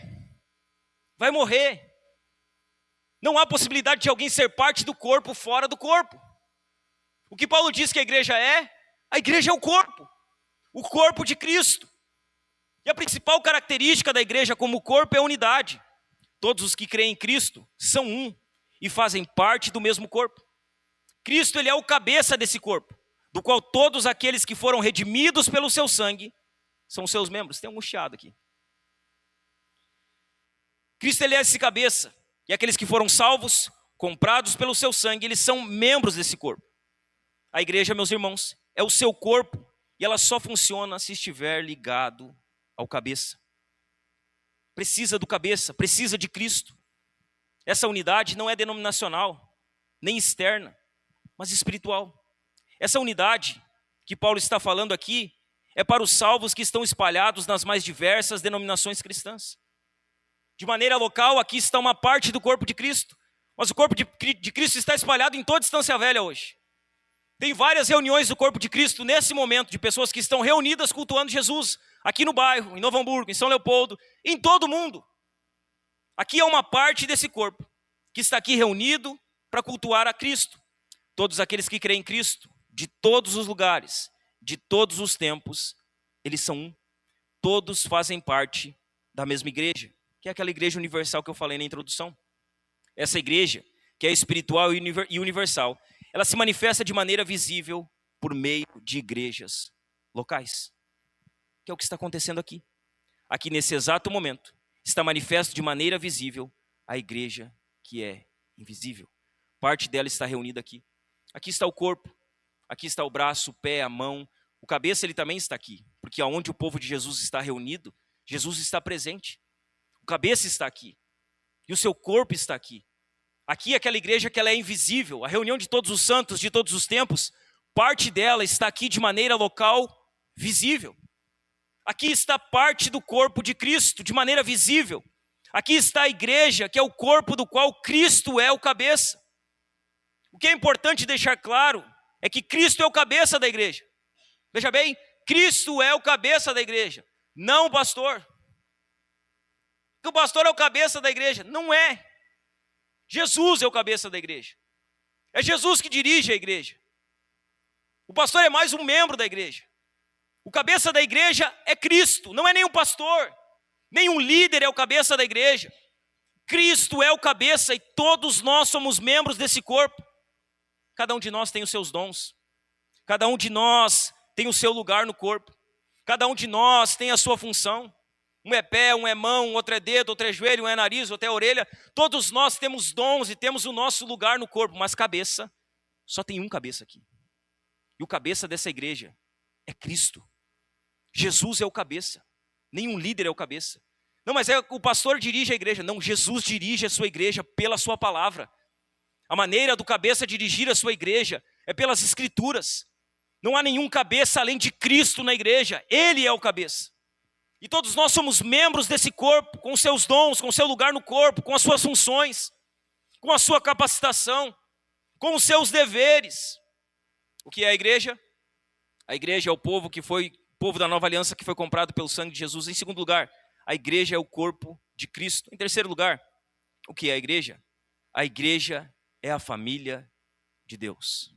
Vai morrer. Não há possibilidade de alguém ser parte do corpo fora do corpo. O que Paulo diz que a igreja é? A igreja é o corpo de Cristo. E a principal característica da igreja como corpo é a unidade. Todos os que creem em Cristo são um e fazem parte do mesmo corpo. Cristo, ele é o cabeça desse corpo, do qual todos aqueles que foram redimidos pelo seu sangue são seus membros. Tem um chiado aqui. Cristo, ele é esse cabeça. E aqueles que foram salvos, comprados pelo seu sangue, eles são membros desse corpo. A igreja, meus irmãos, é o seu corpo e ela só funciona se estiver ligado ao cabeça. Precisa do cabeça, precisa de Cristo. Essa unidade não é denominacional, nem externa, mas espiritual. Essa unidade que Paulo está falando aqui é para os salvos que estão espalhados nas mais diversas denominações cristãs. De maneira local, aqui está uma parte do corpo de Cristo, mas o corpo de Cristo está espalhado em toda a Estância Velha hoje. Tem várias reuniões do corpo de Cristo nesse momento, de pessoas que estão reunidas cultuando Jesus, aqui no bairro, em Novo Hamburgo, em São Leopoldo, em todo o mundo. Aqui é uma parte desse corpo que está aqui reunido para cultuar a Cristo. Todos aqueles que creem em Cristo, de todos os lugares, de todos os tempos, eles são um. Todos fazem parte da mesma igreja, que é aquela igreja universal que eu falei na introdução. Essa igreja, que é espiritual e universal, ela se manifesta de maneira visível por meio de igrejas locais. Que é o que está acontecendo aqui. Aqui nesse exato momento, está manifesto de maneira visível a igreja que é invisível. Parte dela está reunida aqui. Aqui está o corpo, aqui está o braço, o pé, a mão, o cabeça, ele também está aqui. Porque aonde o povo de Jesus está reunido, Jesus está presente. O cabeça está aqui. E o seu corpo está aqui. Aqui é aquela igreja que ela é invisível. A reunião de todos os santos de todos os tempos, parte dela está aqui de maneira local, visível. Aqui está parte do corpo de Cristo, de maneira visível. Aqui está a igreja, que é o corpo do qual Cristo é o cabeça. O que é importante deixar claro é que Cristo é o cabeça da igreja. Veja bem, Cristo é o cabeça da igreja, não o pastor. Que o pastor é o cabeça da igreja, não é. Jesus é o cabeça da igreja. É Jesus que dirige a igreja. O pastor é mais um membro da igreja. O cabeça da igreja é Cristo, não é nenhum pastor, nenhum líder é o cabeça da igreja. Cristo é o cabeça e todos nós somos membros desse corpo. Cada um de nós tem os seus dons. Cada um de nós tem o seu lugar no corpo. Cada um de nós tem a sua função. Um é pé, um é mão, outro é dedo, outro é joelho, um é nariz, outro é orelha. Todos nós temos dons e temos o nosso lugar no corpo, mas cabeça, só tem um cabeça aqui. E o cabeça dessa igreja é Cristo. Jesus é o cabeça. Nenhum líder é o cabeça. Não, mas o pastor dirige a igreja. Não, Jesus dirige a sua igreja pela sua palavra. A maneira do cabeça dirigir a sua igreja é pelas escrituras. Não há nenhum cabeça além de Cristo na igreja. Ele é o cabeça. E todos nós somos membros desse corpo, com os seus dons, com o seu lugar no corpo, com as suas funções, com a sua capacitação, com os seus deveres. O que é a igreja? A igreja é o povo da nova aliança que foi comprado pelo sangue de Jesus. Em segundo lugar, a igreja é o corpo de Cristo. Em terceiro lugar, o que é a igreja? A igreja é a família de Deus.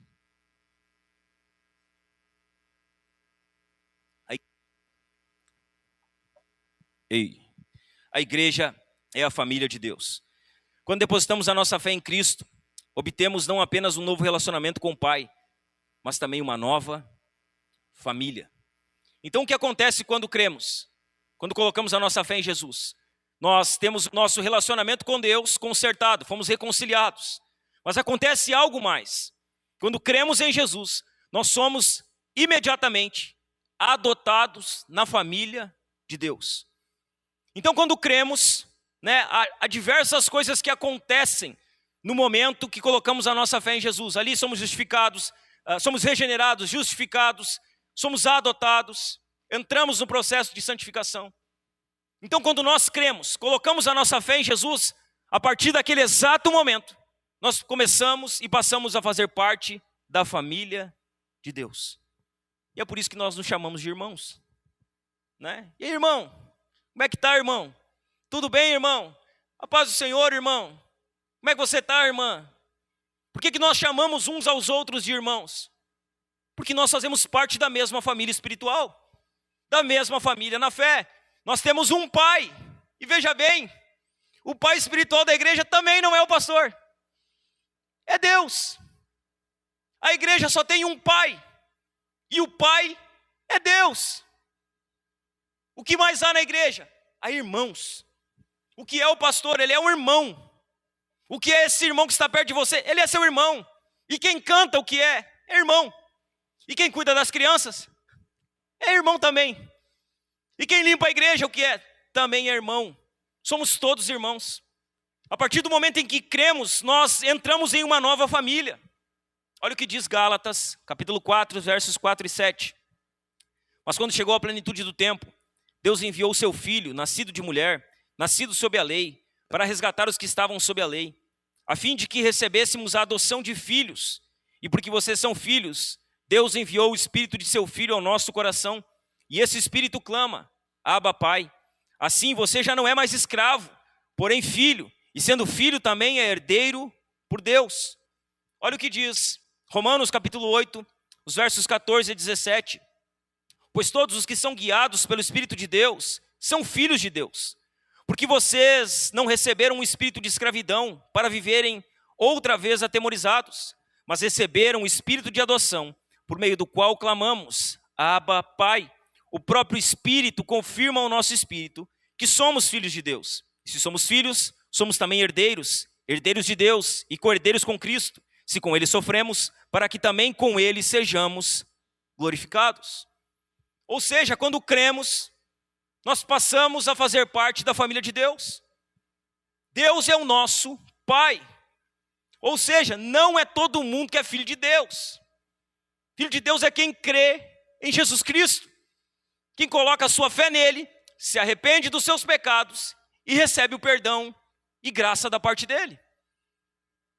A igreja é a família de Deus. Quando depositamos a nossa fé em Cristo, obtemos não apenas um novo relacionamento com o Pai, mas também uma nova família. Então o que acontece quando cremos? Quando colocamos a nossa fé em Jesus? Nós temos nosso relacionamento com Deus consertado, fomos reconciliados. Mas acontece algo mais. Quando cremos em Jesus, nós somos imediatamente adotados na família de Deus. Então quando cremos, há diversas coisas que acontecem no momento que colocamos a nossa fé em Jesus. Ali somos justificados, somos regenerados, justificados, somos adotados, entramos no processo de santificação. Então quando nós cremos, colocamos a nossa fé em Jesus, a partir daquele exato momento, nós começamos e passamos a fazer parte da família de Deus. E é por isso que nós nos chamamos de irmãos. E aí, irmão? Como é que está, irmão? Tudo bem, irmão? A paz do Senhor, irmão. Como é que você está, irmã? Por que nós chamamos uns aos outros de irmãos? Porque nós fazemos parte da mesma família espiritual, da mesma família na fé. Nós temos um pai. E veja bem, o pai espiritual da igreja também não é o pastor. É Deus. A igreja só tem um pai. E o pai é Deus. O que mais há na igreja? Há irmãos. O que é o pastor? Ele é um irmão. O que é esse irmão que está perto de você? Ele é seu irmão. E quem canta o que é? É irmão. E quem cuida das crianças? É irmão também. E quem limpa a igreja o que é? Também é irmão. Somos todos irmãos. A partir do momento em que cremos, nós entramos em uma nova família. Olha o que diz Gálatas, capítulo 4, versos 4 e 7. Mas quando chegou a plenitude do tempo, Deus enviou o seu filho, nascido de mulher, nascido sob a lei, para resgatar os que estavam sob a lei, a fim de que recebêssemos a adoção de filhos. E porque vocês são filhos, Deus enviou o Espírito de seu Filho ao nosso coração, e esse Espírito clama, Abba, Pai. Assim você já não é mais escravo, porém filho, e sendo filho também é herdeiro por Deus. Olha o que diz Romanos capítulo 8, os versos 14 e 17. Pois todos os que são guiados pelo Espírito de Deus são filhos de Deus. Porque vocês não receberam um espírito de escravidão para viverem outra vez atemorizados, mas receberam o espírito de adoção, por meio do qual clamamos, Abba, Pai. O próprio Espírito confirma ao nosso espírito que somos filhos de Deus. E se somos filhos, somos também herdeiros, herdeiros de Deus e co-herdeiros com Cristo, se com Ele sofremos, para que também com Ele sejamos glorificados. Ou seja, quando cremos, nós passamos a fazer parte da família de Deus. Deus é o nosso Pai. Ou seja, não é todo mundo que é filho de Deus. Filho de Deus é quem crê em Jesus Cristo, quem coloca a sua fé nele, se arrepende dos seus pecados e recebe o perdão e graça da parte dele.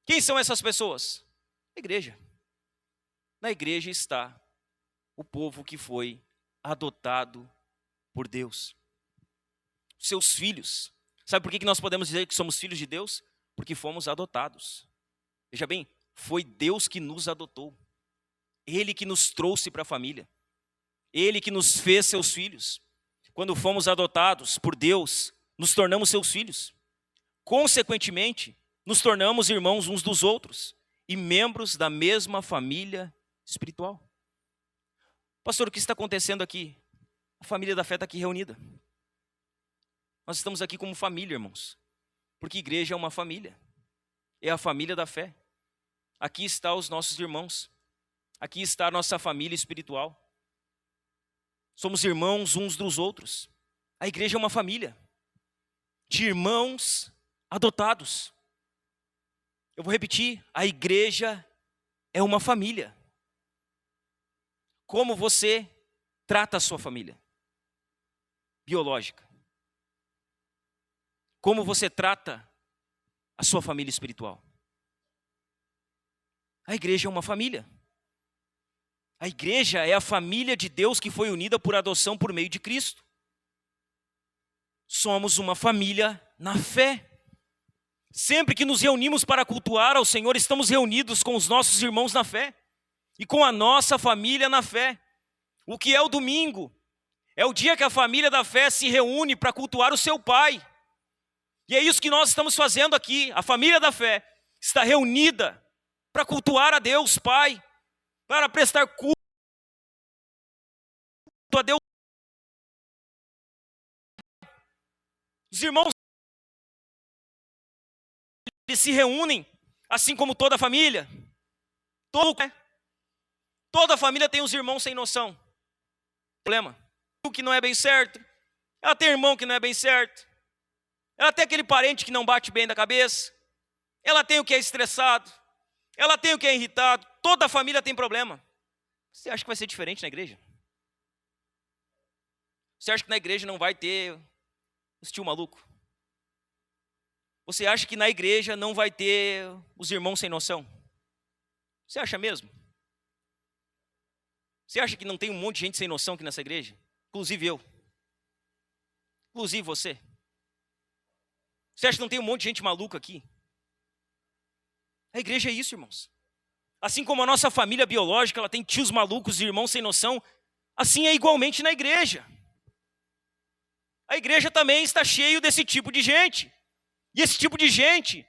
Quem são essas pessoas? A igreja. Na igreja está o povo que foi adotado por Deus. Seus filhos. Sabe por que nós podemos dizer que somos filhos de Deus? Porque fomos adotados. Veja bem, foi Deus que nos adotou. Ele que nos trouxe para a família. Ele que nos fez seus filhos. Quando fomos adotados por Deus, nos tornamos seus filhos. Consequentemente, nos tornamos irmãos uns dos outros e membros da mesma família espiritual. Pastor, o que está acontecendo aqui? A família da fé está aqui reunida. Nós estamos aqui como família, irmãos. Porque igreja é uma família. É a família da fé. Aqui estão os nossos irmãos. Aqui está a nossa família espiritual. Somos irmãos uns dos outros. A igreja é uma família de irmãos adotados. Eu vou repetir, a igreja é uma família. Como você trata a sua família biológica? Como você trata a sua família espiritual? A igreja é uma família. A igreja é a família de Deus que foi unida por adoção por meio de Cristo. Somos uma família na fé. Sempre que nos reunimos para cultuar ao Senhor, estamos reunidos com os nossos irmãos na fé e com a nossa família na fé. O que é o domingo? É o dia que a família da fé se reúne para cultuar o seu Pai. E é isso que nós estamos fazendo aqui. A família da fé está reunida para cultuar a Deus Pai, para prestar culto a Deus. Os irmãos, eles se reúnem, assim como toda a família. Toda família tem os irmãos sem noção. Problema. O que não é bem certo. Ela tem irmão que não é bem certo. Ela tem aquele parente que não bate bem da cabeça. Ela tem o que é estressado. Ela tem o que é irritado. Toda família tem problema. Você acha que vai ser diferente na igreja? Você acha que na igreja não vai ter os tio maluco? Você acha que na igreja não vai ter os irmãos sem noção? Você acha mesmo? Você acha que não tem um monte de gente sem noção aqui nessa igreja? Inclusive eu. Inclusive você. Você acha que não tem um monte de gente maluca aqui? A igreja é isso, irmãos. Assim como a nossa família biológica, ela tem tios malucos e irmãos sem noção, assim é igualmente na igreja. A igreja também está cheio desse tipo de gente. E esse tipo de gente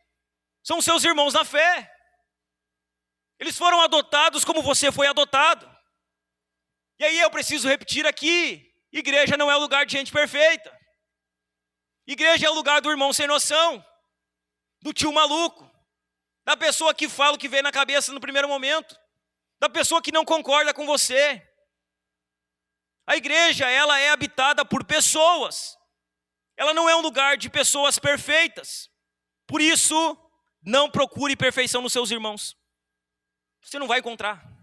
são seus irmãos na fé. Eles foram adotados como você foi adotado. E aí eu preciso repetir aqui, igreja não é o lugar de gente perfeita. Igreja é o lugar do irmão sem noção, do tio maluco, da pessoa que fala o que vem na cabeça no primeiro momento, da pessoa que não concorda com você. A igreja, ela é habitada por pessoas. Ela não é um lugar de pessoas perfeitas. Por isso, não procure perfeição nos seus irmãos. Você não vai encontrar.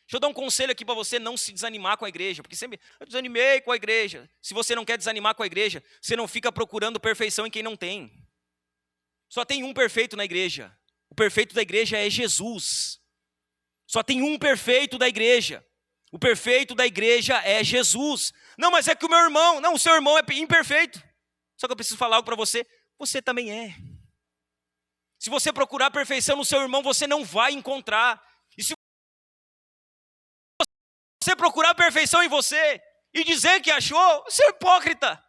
Deixa eu dar um conselho aqui para você não se desanimar com a igreja, porque sempre eu desanimei com a igreja. Se você não quer desanimar com a igreja, você não fica procurando perfeição em quem não tem. Só tem um perfeito na igreja. O perfeito da igreja é Jesus. Só tem um perfeito da igreja. O perfeito da igreja é Jesus. Não, mas é que o meu irmão, não, o seu irmão é imperfeito. Só que eu preciso falar algo para você. Você também é. Se você procurar perfeição no seu irmão, você não vai encontrar. E se você procurar perfeição em você e dizer que achou, você é hipócrita.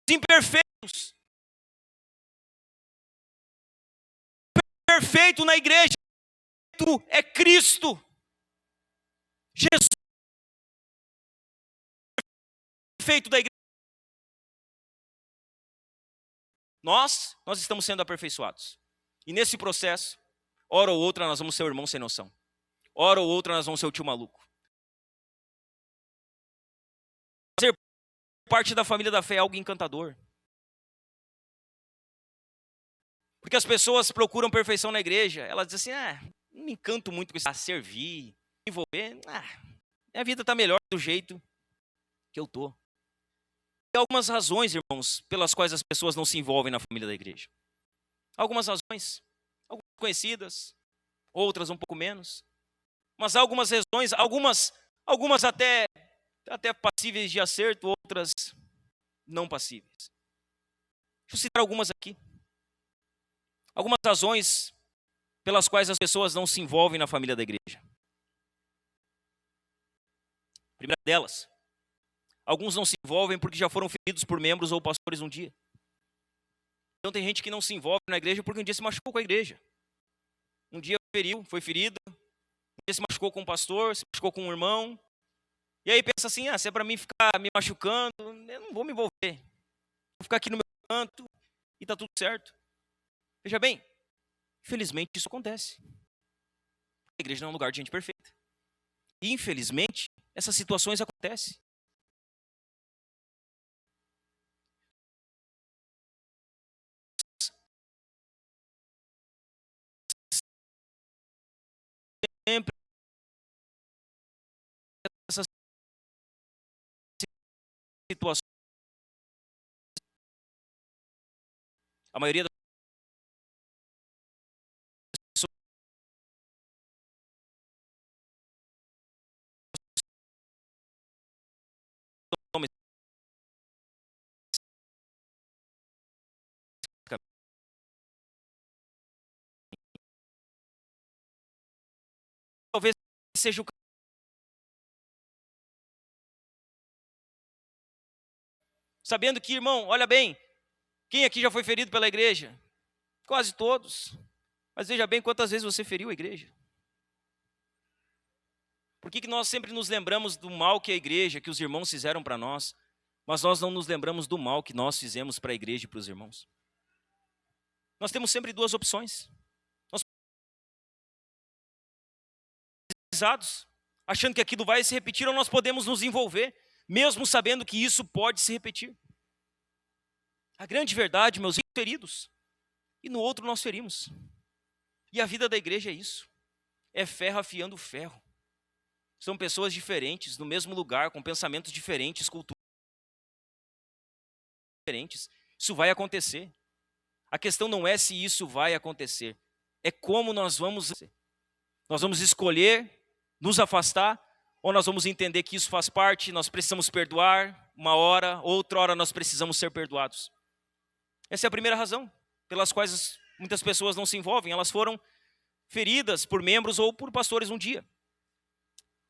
Imperfeitos. Perfeito na igreja é Cristo. Jesus perfeito da igreja. Nós estamos sendo aperfeiçoados. E nesse processo, hora ou outra nós vamos ser o irmão sem noção. Hora ou outra nós vamos ser o tio maluco. Ser parte da família da fé é algo encantador. Porque as pessoas procuram perfeição na igreja. Elas dizem assim, não me encanto muito com isso. Servir, me envolver. Minha vida está melhor do jeito que eu estou. Tem algumas razões, irmãos, pelas quais as pessoas não se envolvem na família da igreja. Algumas razões, algumas conhecidas, outras um pouco menos. Mas há algumas razões, algumas até passíveis de acerto, outras não passíveis. Deixa eu citar algumas aqui. Algumas razões pelas quais as pessoas não se envolvem na família da igreja. A primeira delas, alguns não se envolvem porque já foram feridos por membros ou pastores um dia. Então tem gente que não se envolve na igreja porque um dia se machucou com a igreja. Um dia foi ferido, um dia se machucou com um pastor, se machucou com um irmão. E aí pensa assim, se é para mim ficar me machucando, eu não vou me envolver. Vou ficar aqui no meu canto e está tudo certo. Veja bem, infelizmente isso acontece. A igreja não é um lugar de gente perfeita. E infelizmente, essas situações acontecem. Sempre essas situações. A maioria das pessoas tomam esse caminho. Talvez seja o caso. Sabendo que, irmão, olha bem, quem aqui já foi ferido pela igreja? Quase todos. Mas veja bem quantas vezes você feriu a igreja. Por que nós sempre nos lembramos do mal que a igreja, que os irmãos fizeram para nós, mas nós não nos lembramos do mal que nós fizemos para a igreja e para os irmãos? Nós temos sempre duas opções. Nós somos achando que aquilo vai se repetir, ou nós podemos nos envolver, mesmo sabendo que isso pode se repetir. A grande verdade, meus irmãos, feridos, e no outro nós ferimos. E a vida da igreja é isso. É ferro afiando ferro. São pessoas diferentes, no mesmo lugar, com pensamentos diferentes, culturas diferentes. Isso vai acontecer. A questão não é se isso vai acontecer, é como nós vamos. Nós vamos escolher nos afastar, ou nós vamos entender que isso faz parte, nós precisamos perdoar uma hora, outra hora nós precisamos ser perdoados. Essa é a primeira razão pelas quais muitas pessoas não se envolvem. Elas foram feridas por membros ou por pastores um dia.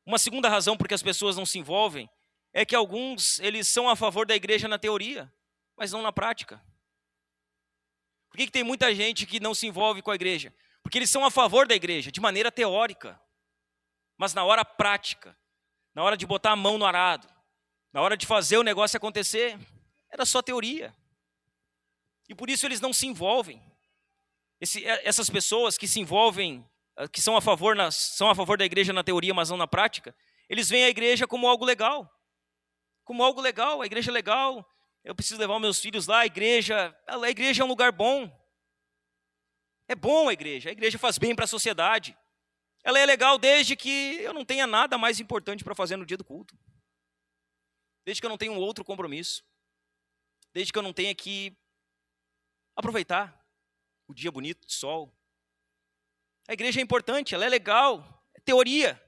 Uma segunda razão por que as pessoas não se envolvem é que alguns, eles são a favor da igreja na teoria, mas não na prática. Por que tem muita gente que não se envolve com a igreja? Porque eles são a favor da igreja, de maneira teórica. Mas na hora prática, na hora de botar a mão no arado, na hora de fazer o negócio acontecer, era só teoria. E por isso eles não se envolvem. Essas pessoas que se envolvem, que são a favor da igreja na teoria, mas não na prática, eles veem a igreja como algo legal. Como algo legal, a igreja é legal, eu preciso levar meus filhos lá, a igreja é um lugar bom. É bom a igreja faz bem para a sociedade. Ela é legal desde que eu não tenha nada mais importante para fazer no dia do culto. Desde que eu não tenha um outro compromisso. Desde que eu não tenha que aproveitar o dia bonito de sol. A igreja é importante, ela é legal, é teoria.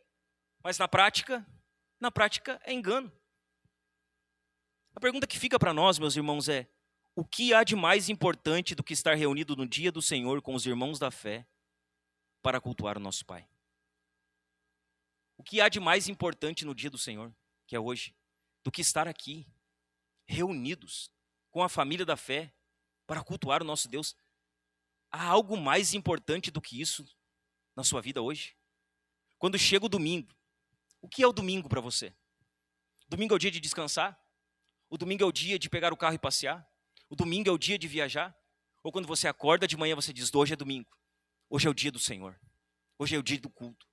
Mas na prática é engano. A pergunta que fica para nós, meus irmãos, é: o que há de mais importante do que estar reunido no dia do Senhor com os irmãos da fé para cultuar o nosso Pai? O que há de mais importante no dia do Senhor, que é hoje, do que estar aqui, reunidos com a família da fé para cultuar o nosso Deus? Há algo mais importante do que isso na sua vida hoje? Quando chega o domingo, o que é o domingo para você? Domingo é o dia de descansar? O domingo é o dia de pegar o carro e passear? O domingo é o dia de viajar? Ou quando você acorda de manhã você diz: hoje é domingo, hoje é o dia do Senhor, hoje é o dia do culto.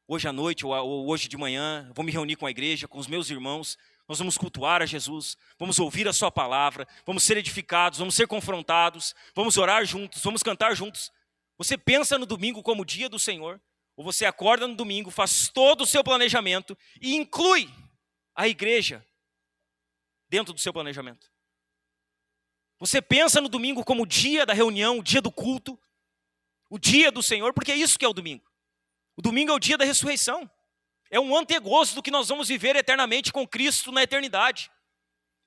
Hoje à noite ou hoje de manhã, vou me reunir com a igreja, com os meus irmãos, nós vamos cultuar a Jesus, vamos ouvir a sua palavra, vamos ser edificados, vamos ser confrontados, vamos orar juntos, vamos cantar juntos. Você pensa no domingo como o dia do Senhor, ou você acorda no domingo, faz todo o seu planejamento e inclui a igreja dentro do seu planejamento? Você pensa no domingo como o dia da reunião, o dia do culto, o dia do Senhor, porque é isso que é o domingo. O domingo é o dia da ressurreição. É um antegozo do que nós vamos viver eternamente com Cristo na eternidade.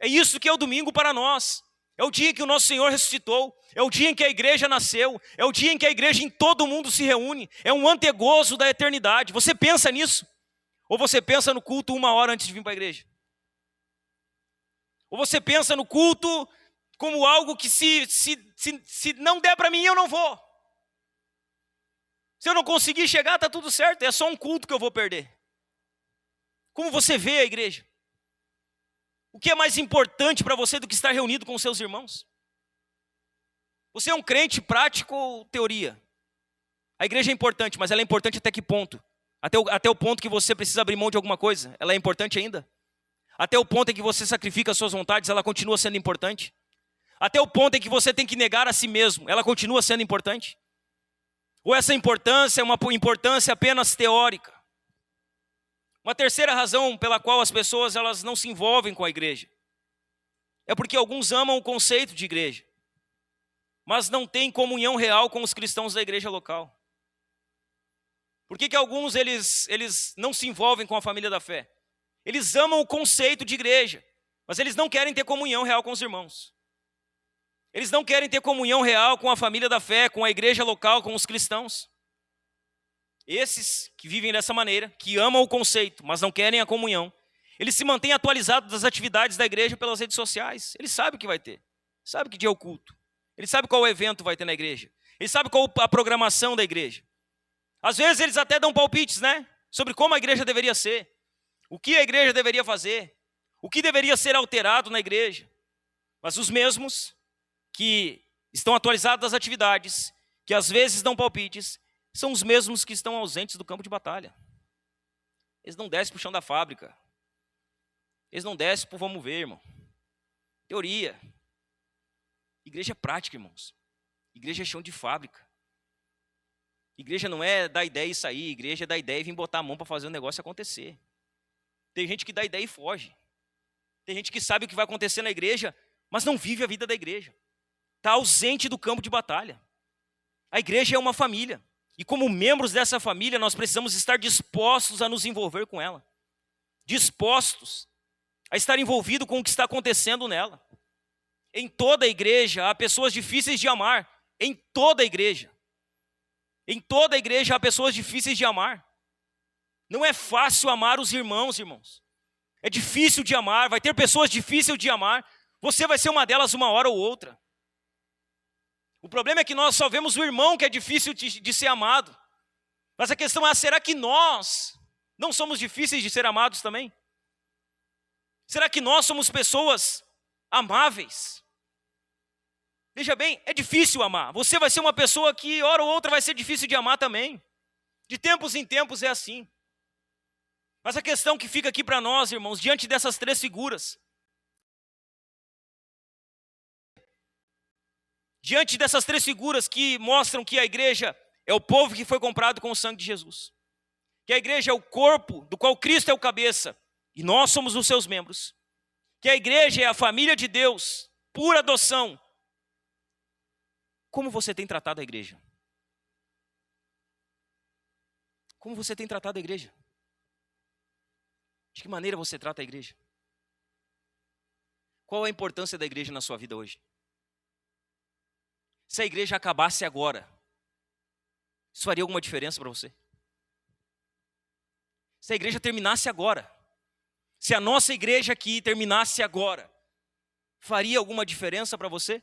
É isso que é o domingo para nós. É o dia que o nosso Senhor ressuscitou. É o dia em que a igreja nasceu. É o dia em que a igreja em todo o mundo se reúne. É um antegozo da eternidade. Você pensa nisso? Ou você pensa no culto 1 hora antes de vir para a igreja? Ou você pensa no culto como algo que se não der para mim, eu não vou. Se eu não conseguir chegar, está tudo certo. É só um culto que eu vou perder. Como você vê a igreja? O que é mais importante para você do que estar reunido com os seus irmãos? Você é um crente prático ou teoria? A igreja é importante, mas ela é importante até que ponto? Até o ponto que você precisa abrir mão de alguma coisa, ela é importante ainda? Até o ponto em que você sacrifica as suas vontades, ela continua sendo importante? Até o ponto em que você tem que negar a si mesmo, ela continua sendo importante? Ou essa importância é uma importância apenas teórica? Uma terceira razão pela qual as pessoas elas não se envolvem com a igreja é porque alguns amam o conceito de igreja, mas não têm comunhão real com os cristãos da igreja local. Por que alguns eles não se envolvem com a família da fé? Eles amam o conceito de igreja, mas eles não querem ter comunhão real com os irmãos. Eles não querem ter comunhão real com a família da fé, com a igreja local, com os cristãos. Esses que vivem dessa maneira, que amam o conceito, mas não querem a comunhão, eles se mantêm atualizados das atividades da igreja pelas redes sociais. Eles sabem o que vai ter, sabem que dia é o culto, eles sabem qual evento vai ter na igreja, eles sabem qual a programação da igreja. Às vezes eles até dão palpites, sobre como a igreja deveria ser, o que a igreja deveria fazer, o que deveria ser alterado na igreja. Mas os mesmos que estão atualizados das atividades, que às vezes dão palpites, são os mesmos que estão ausentes do campo de batalha. Eles não descem para o chão da fábrica. Eles não descem para o vamos ver, irmão. Teoria. Igreja é prática, irmãos. Igreja é chão de fábrica. Igreja não é dar ideia e sair. Igreja é dar ideia e vir botar a mão para fazer o negócio acontecer. Tem gente que dá ideia e foge. Tem gente que sabe o que vai acontecer na igreja, mas não vive a vida da igreja. Está ausente do campo de batalha. A igreja é uma família. E como membros dessa família, nós precisamos estar dispostos a nos envolver com ela. Dispostos a estar envolvido com o que está acontecendo nela. Em toda a igreja há pessoas difíceis de amar. Em toda a igreja. Em toda a igreja há pessoas difíceis de amar. Não é fácil amar os irmãos, irmãos. É difícil de amar, vai ter pessoas difíceis de amar. Você vai ser uma delas 1 hora ou outra. O problema é que nós só vemos o irmão que é difícil de ser amado. Mas a questão é, será que nós não somos difíceis de ser amados também? Será que nós somos pessoas amáveis? Veja bem, é difícil amar. Você vai ser uma pessoa que, hora ou outra, vai ser difícil de amar também. De tempos em tempos é assim. Mas a questão que fica aqui para nós, irmãos, diante dessas 3 figuras, diante dessas 3 figuras que mostram que a igreja é o povo que foi comprado com o sangue de Jesus, que a igreja é o corpo do qual Cristo é o cabeça, e nós somos os seus membros, que a igreja é a família de Deus, por adoção. Como você tem tratado a igreja? Como você tem tratado a igreja? De que maneira você trata a igreja? Qual a importância da igreja na sua vida hoje? Se a igreja acabasse agora, isso faria alguma diferença para você? Se a igreja terminasse agora, se a nossa igreja aqui terminasse agora, faria alguma diferença para você?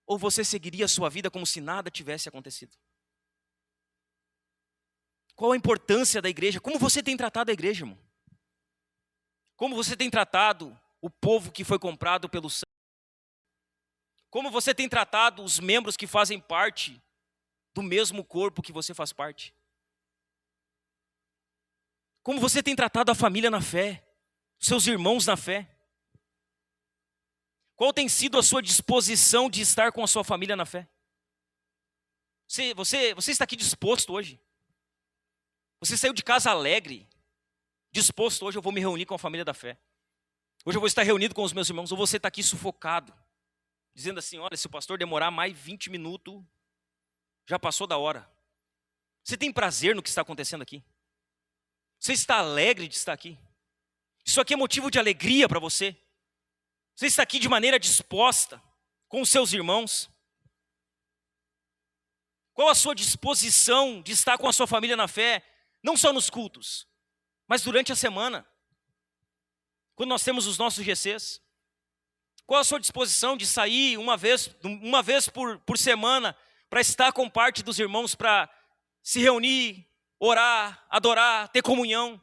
Ou você seguiria a sua vida como se nada tivesse acontecido? Qual a importância da igreja? Como você tem tratado a igreja, irmão? Como você tem tratado o povo que foi comprado pelo sangue? Como você tem tratado os membros que fazem parte do mesmo corpo que você faz parte? Como você tem tratado a família na fé, seus irmãos na fé? Qual tem sido a sua disposição de estar com a sua família na fé? Você está aqui disposto hoje? Você saiu de casa alegre, disposto, hoje eu vou me reunir com a família da fé. Hoje eu vou estar reunido com os meus irmãos, ou você está aqui sufocado, dizendo assim, olha, se o pastor demorar mais 20 minutos, já passou da hora. Você tem prazer no que está acontecendo aqui? Você está alegre de estar aqui? Isso aqui é motivo de alegria para você? Você está aqui de maneira disposta com os seus irmãos? Qual a sua disposição de estar com a sua família na fé? Não só nos cultos, mas durante a semana, quando nós temos os nossos GCs. Qual a sua disposição de sair uma vez por semana para estar com parte dos irmãos, para se reunir, orar, adorar, ter comunhão?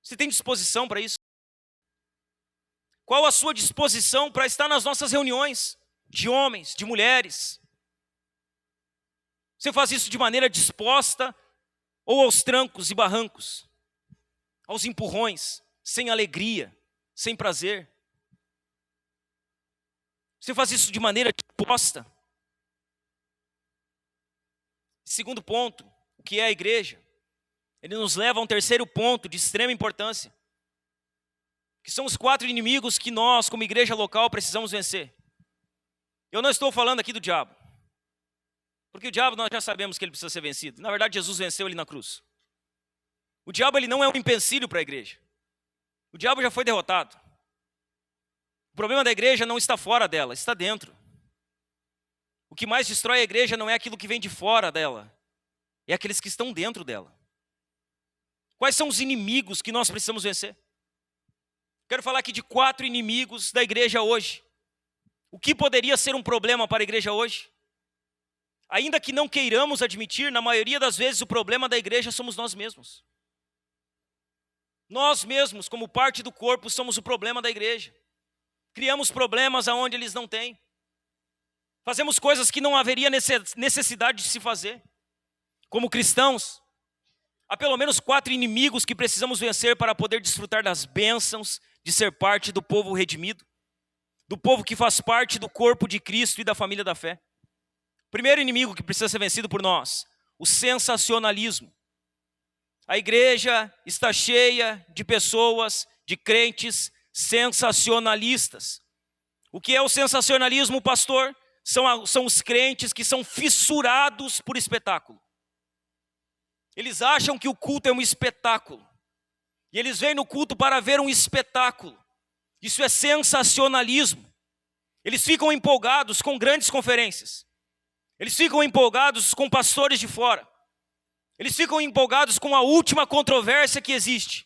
Você tem disposição para isso? Qual a sua disposição para estar nas nossas reuniões de homens, de mulheres? Você faz isso de maneira disposta ou aos trancos e barrancos, aos empurrões, sem alegria, sem prazer? Você faz isso de maneira disposta? Segundo ponto, o que é a igreja? Ele nos leva a um terceiro ponto de extrema importância, que são os 4 inimigos que nós, como igreja local, precisamos vencer. Eu não estou falando aqui do diabo, porque o diabo nós já sabemos que ele precisa ser vencido. Na verdade, Jesus venceu ele na cruz. O diabo ele não é um empecilho para a igreja. O diabo já foi derrotado. O problema da igreja não está fora dela, está dentro. O que mais destrói a igreja não é aquilo que vem de fora dela, é aqueles que estão dentro dela. Quais são os inimigos que nós precisamos vencer? Quero falar aqui de 4 inimigos da igreja hoje. O que poderia ser um problema para a igreja hoje? Ainda que não queiramos admitir, na maioria das vezes o problema da igreja somos nós mesmos. Nós mesmos, como parte do corpo, somos o problema da igreja. Criamos problemas aonde eles não têm. Fazemos coisas que não haveria necessidade de se fazer. Como cristãos, há pelo menos 4 inimigos que precisamos vencer para poder desfrutar das bênçãos de ser parte do povo redimido, do povo que faz parte do corpo de Cristo e da família da fé. Primeiro inimigo que precisa ser vencido por nós, o sensacionalismo. A igreja está cheia de pessoas, de crentes sensacionalistas. O que é o sensacionalismo, pastor? São os crentes que são fissurados por espetáculo. Eles acham que o culto é um espetáculo. E eles vêm no culto para ver um espetáculo. Isso é sensacionalismo. Eles ficam empolgados com grandes conferências. Eles ficam empolgados com pastores de fora. Eles ficam empolgados com a última controvérsia que existe.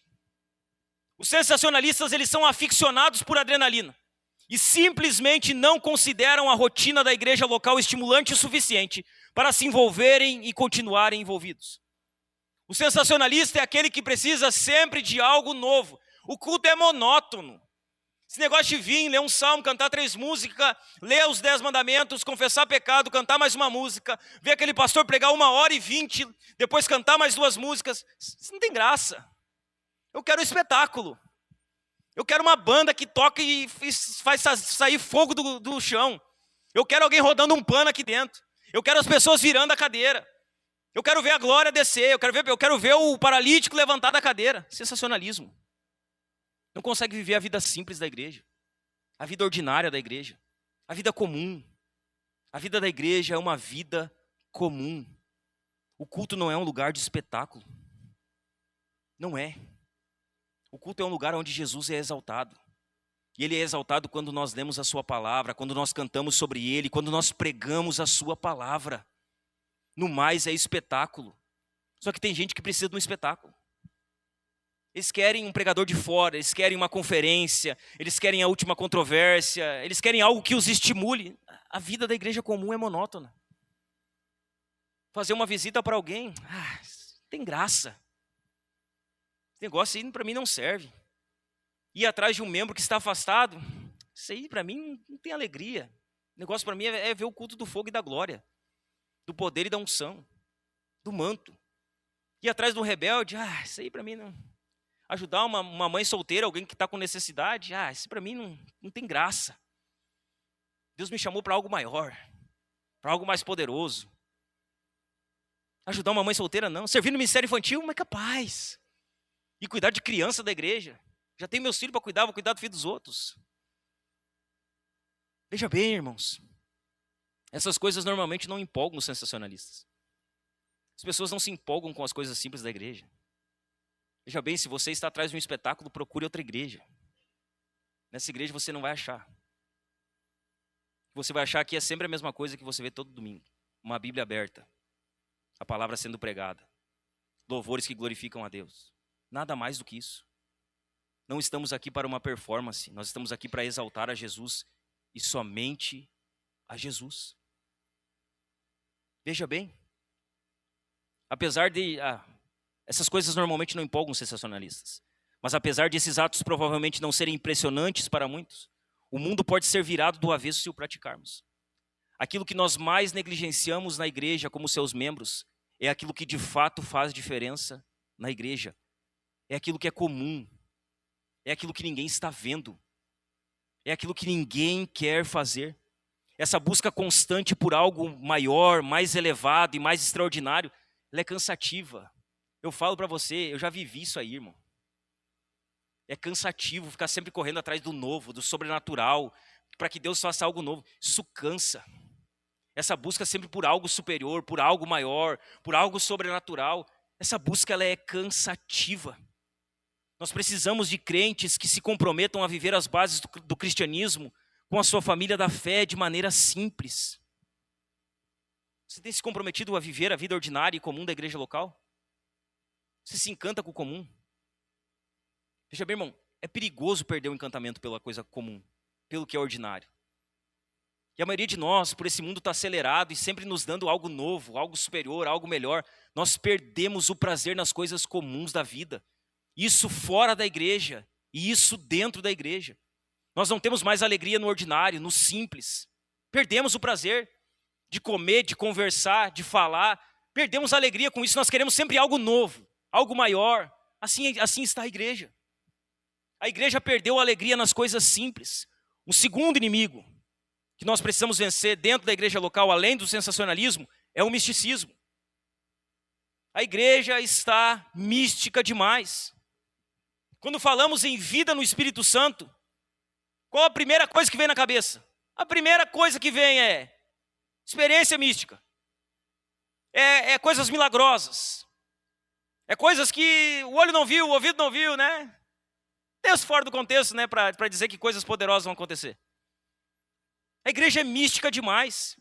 Os sensacionalistas, eles são aficionados por adrenalina. E simplesmente não consideram a rotina da igreja local estimulante o suficiente para se envolverem e continuarem envolvidos. O sensacionalista é aquele que precisa sempre de algo novo. O culto é monótono. Esse negócio de vir, ler um salmo, cantar 3 músicas, ler os 10 mandamentos, confessar pecado, cantar mais uma música, ver aquele pastor pregar 1h20, depois cantar mais 2 músicas. Isso não tem graça. Eu quero um espetáculo. Eu quero uma banda que toca e faz sair fogo do chão. Eu quero alguém rodando um pano aqui dentro. Eu quero as pessoas virando a cadeira. Eu quero ver a glória descer. Eu quero ver o paralítico levantar da cadeira. Sensacionalismo. Não consegue viver a vida simples da igreja. A vida ordinária da igreja. A vida comum. A vida da igreja é uma vida comum. O culto não é um lugar de espetáculo. Não é. O culto é um lugar onde Jesus é exaltado. E Ele é exaltado quando nós lemos a sua palavra, quando nós cantamos sobre Ele, quando nós pregamos a sua palavra. No mais é espetáculo. Só que tem gente que precisa de um espetáculo. Eles querem um pregador de fora, eles querem uma conferência, eles querem a última controvérsia, eles querem algo que os estimule. A vida da igreja comum é monótona. Fazer uma visita para alguém, tem graça. Esse negócio aí para mim não serve. Ir atrás de um membro que está afastado, isso aí para mim não tem alegria. O negócio para mim é ver o culto do fogo e da glória, do poder e da unção, do manto. Ir atrás de um rebelde, isso aí para mim não... Ajudar uma mãe solteira, alguém que está com necessidade, isso para mim não tem graça. Deus me chamou para algo maior, para algo mais poderoso. Ajudar uma mãe solteira não. Servir no ministério infantil, mas capaz. E cuidar de criança da igreja. Já tenho meus filhos para cuidar, vou cuidar do filho dos outros. Veja bem, irmãos. Essas coisas normalmente não empolgam os sensacionalistas. As pessoas não se empolgam com as coisas simples da igreja. Veja bem, se você está atrás de um espetáculo, procure outra igreja. Nessa igreja você não vai achar. Você vai achar que é sempre a mesma coisa que você vê todo domingo. Uma Bíblia aberta. A palavra sendo pregada. Louvores que glorificam a Deus. Nada mais do que isso. Não estamos aqui para uma performance. Nós estamos aqui para exaltar a Jesus e somente a Jesus. Veja bem. Apesar de... essas coisas normalmente não empolgam os sensacionalistas. Mas apesar desses atos provavelmente não serem impressionantes para muitos, o mundo pode ser virado do avesso se o praticarmos. Aquilo que nós mais negligenciamos na igreja como seus membros é aquilo que de fato faz diferença na igreja. É aquilo que é comum. É aquilo que ninguém está vendo. É aquilo que ninguém quer fazer. Essa busca constante por algo maior, mais elevado e mais extraordinário, ela é cansativa. Eu falo para você, eu já vivi isso aí, irmão. É cansativo ficar sempre correndo atrás do novo, do sobrenatural, para que Deus faça algo novo. Isso cansa. Essa busca sempre por algo superior, por algo maior, por algo sobrenatural. Essa busca ela é cansativa. Nós precisamos de crentes que se comprometam a viver as bases do cristianismo com a sua família da fé de maneira simples. Você tem se comprometido a viver a vida ordinária e comum da igreja local? Você se encanta com o comum? Veja bem, irmão, é perigoso perder o encantamento pela coisa comum, pelo que é ordinário. E a maioria de nós, por esse mundo estar acelerado e sempre nos dando algo novo, algo superior, algo melhor, nós perdemos o prazer nas coisas comuns da vida. Isso fora da igreja e isso dentro da igreja. Nós não temos mais alegria no ordinário, no simples. Perdemos o prazer de comer, de conversar, de falar. Perdemos a alegria com isso, nós queremos sempre algo novo, algo maior. Assim está a igreja. A igreja perdeu a alegria nas coisas simples. Um segundo inimigo que nós precisamos vencer dentro da igreja local, além do sensacionalismo, é o misticismo. A igreja está mística demais. Quando falamos em vida no Espírito Santo, qual a primeira coisa que vem na cabeça? A primeira coisa que vem é experiência mística. É coisas milagrosas. É coisas que o olho não viu, o ouvido não viu, né? Deus fora do contexto, né? Para dizer que coisas poderosas vão acontecer. A igreja é mística demais.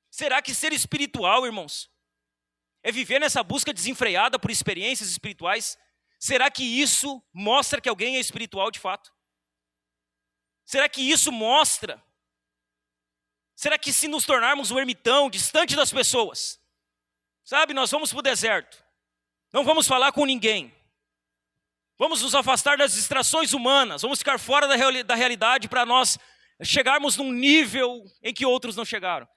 Será que ser espiritual, irmãos, é viver nessa busca desenfreada por experiências espirituais? Será que isso mostra que alguém é espiritual de fato? Será que isso mostra? Será que se nos tornarmos um ermitão, distante das pessoas, sabe, nós vamos para o deserto, não vamos falar com ninguém, vamos nos afastar das distrações humanas, vamos ficar fora da realidade para nós chegarmos num nível em que outros não chegaram.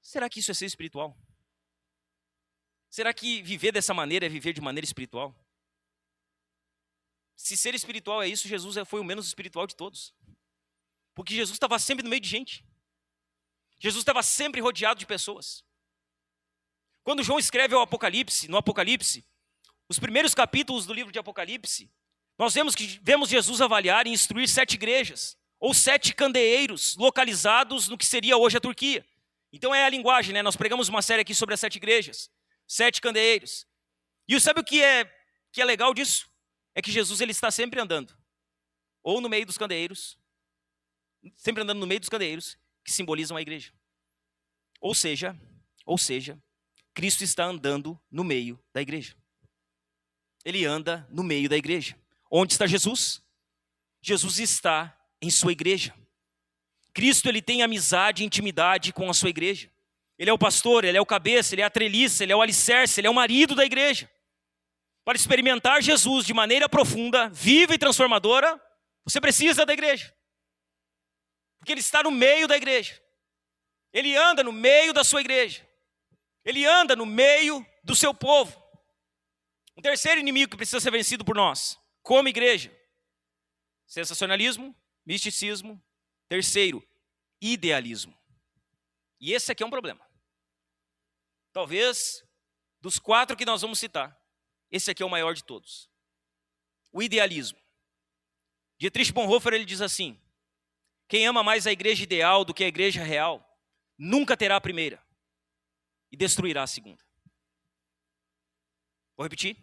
Será que isso é ser espiritual? Será que viver dessa maneira é viver de maneira espiritual? Se ser espiritual é isso, Jesus foi o menos espiritual de todos. Porque Jesus estava sempre no meio de gente. Jesus estava sempre rodeado de pessoas. Quando João escreve no Apocalipse, os primeiros capítulos do livro de Apocalipse, nós vemos Jesus avaliar e instruir 7 igrejas, ou 7 candeeiros localizados no que seria hoje a Turquia. Então é a linguagem, né? Nós pregamos uma série aqui sobre as 7 igrejas, 7 candeeiros. E sabe o que é legal disso? É que Jesus ele está sempre andando. ou no meio dos candeeiros, sempre andando no meio dos candeeiros, que simbolizam a igreja. Ou seja, Cristo está andando no meio da igreja. Ele anda no meio da igreja. Onde está Jesus? Jesus está em sua igreja. Cristo, ele tem amizade e intimidade com a sua igreja. Ele é o pastor, ele é o cabeça, ele é a treliça, ele é o alicerce, ele é o marido da igreja. Para experimentar Jesus de maneira profunda, viva e transformadora, você precisa da igreja. Porque ele está no meio da igreja. Ele anda no meio da sua igreja. Ele anda no meio do seu povo. Um terceiro inimigo que precisa ser vencido por nós, como igreja: sensacionalismo, misticismo. Terceiro, idealismo. E esse aqui é um problema. Talvez, dos 4 que nós vamos citar, esse aqui é o maior de todos. O idealismo. Dietrich Bonhoeffer, ele diz assim: quem ama mais a igreja ideal do que a igreja real, nunca terá a primeira e destruirá a segunda. Vou repetir.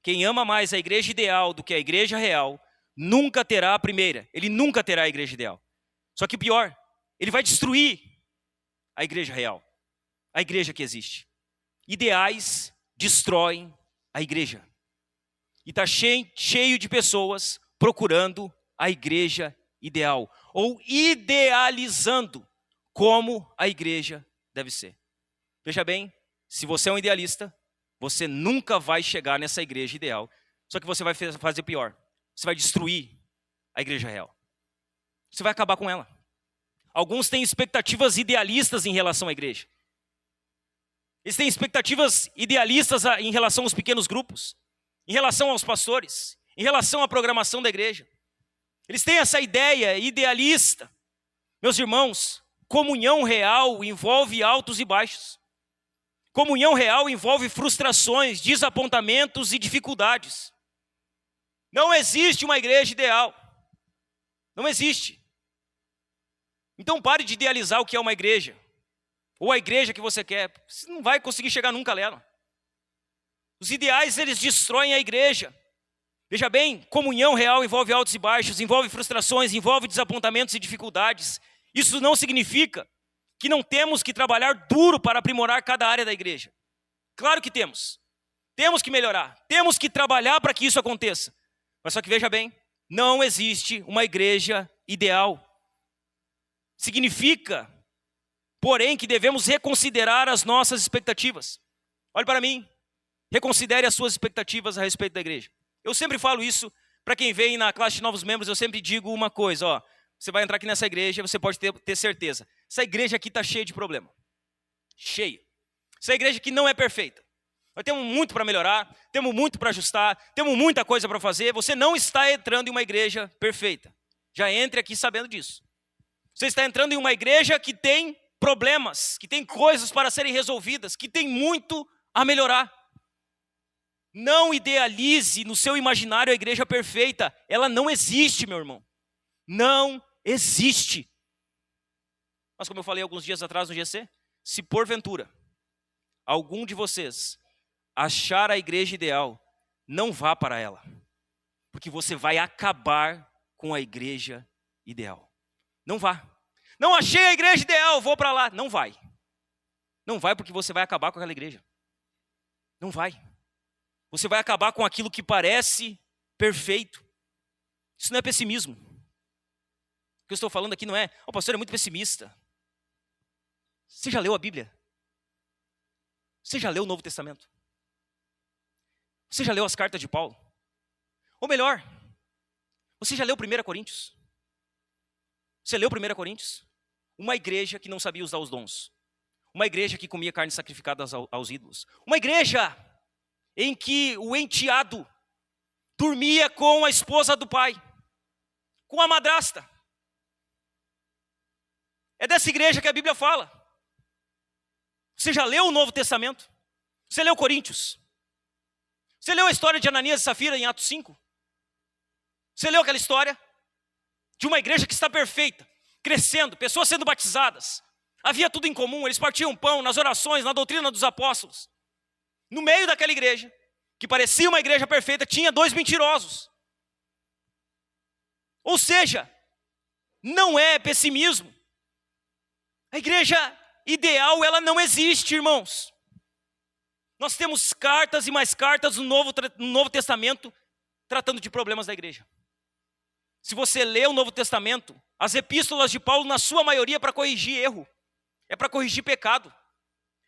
Quem ama mais a igreja ideal do que a igreja real, nunca terá a primeira. Ele nunca terá a igreja ideal. Só que pior, ele vai destruir a igreja real, a igreja que existe. Ideais destroem a igreja. E está cheio de pessoas procurando a igreja ideal, ou idealizando como a igreja deve ser. Veja bem, se você é um idealista, você nunca vai chegar nessa igreja ideal. Só que você vai fazer pior. Você vai destruir a igreja real. Você vai acabar com ela. Alguns têm expectativas idealistas em relação à igreja. Eles têm expectativas idealistas em relação aos pequenos grupos, em relação aos pastores, em relação à programação da igreja. Eles têm essa ideia idealista. Meus irmãos, comunhão real envolve altos e baixos. Comunhão real envolve frustrações, desapontamentos e dificuldades. Não existe uma igreja ideal. Não existe. Então pare de idealizar o que é uma igreja. Ou a igreja que você quer. Você não vai conseguir chegar nunca nela. Os ideais, eles destroem a igreja. Veja bem, comunhão real envolve altos e baixos, envolve frustrações, envolve desapontamentos e dificuldades. Isso não significa que não temos que trabalhar duro para aprimorar cada área da igreja. Claro que temos. Temos que melhorar. Temos que trabalhar para que isso aconteça. Mas só que veja bem, não existe uma igreja ideal. Significa, porém, que devemos reconsiderar as nossas expectativas. Olhe para mim. Reconsidere as suas expectativas a respeito da igreja. Eu sempre falo isso para quem vem na classe de novos membros, eu sempre digo uma coisa, ó. Você vai entrar aqui nessa igreja, você pode ter certeza. Essa igreja aqui está cheia de problema. Cheia. Essa igreja aqui não é perfeita. Nós temos muito para melhorar, temos muito para ajustar, temos muita coisa para fazer. Você não está entrando em uma igreja perfeita. Já entre aqui sabendo disso. Você está entrando em uma igreja que tem problemas, que tem coisas para serem resolvidas, que tem muito a melhorar. Não idealize no seu imaginário a igreja perfeita. Ela não existe, meu irmão. Não existe. Mas como eu falei alguns dias atrás no GC, se porventura algum de vocês achar a igreja ideal, não vá para ela. Porque você vai acabar com a igreja ideal. Não vá. Não achei a igreja ideal, vou para lá. Não vai. Não vai porque você vai acabar com aquela igreja. Não vai. Você vai acabar com aquilo que parece perfeito. Isso não é pessimismo. O que eu estou falando aqui não é, o pastor é muito pessimista. Você já leu a Bíblia? Você já leu o Novo Testamento? Você já leu as cartas de Paulo? Ou melhor, você já leu 1 Coríntios? Você leu 1 Coríntios? Uma igreja que não sabia usar os dons. Uma igreja que comia carne sacrificada aos ídolos. Uma igreja em que o enteado dormia com a esposa do pai, com a madrasta. É dessa igreja que a Bíblia fala. Você já leu o Novo Testamento? Você leu Coríntios? Você leu a história de Ananias e Safira em Atos 5? Você leu aquela história de uma igreja que está perfeita, crescendo, pessoas sendo batizadas. Havia tudo em comum, eles partiam pão nas orações, na doutrina dos apóstolos. No meio daquela igreja, que parecia uma igreja perfeita, tinha 2 mentirosos. Ou seja, não é pessimismo. A igreja ideal, ela não existe, irmãos. Nós temos cartas e mais cartas no Novo Testamento tratando de problemas da igreja. Se você lê o Novo Testamento, as epístolas de Paulo, na sua maioria, é para corrigir erro, é para corrigir pecado,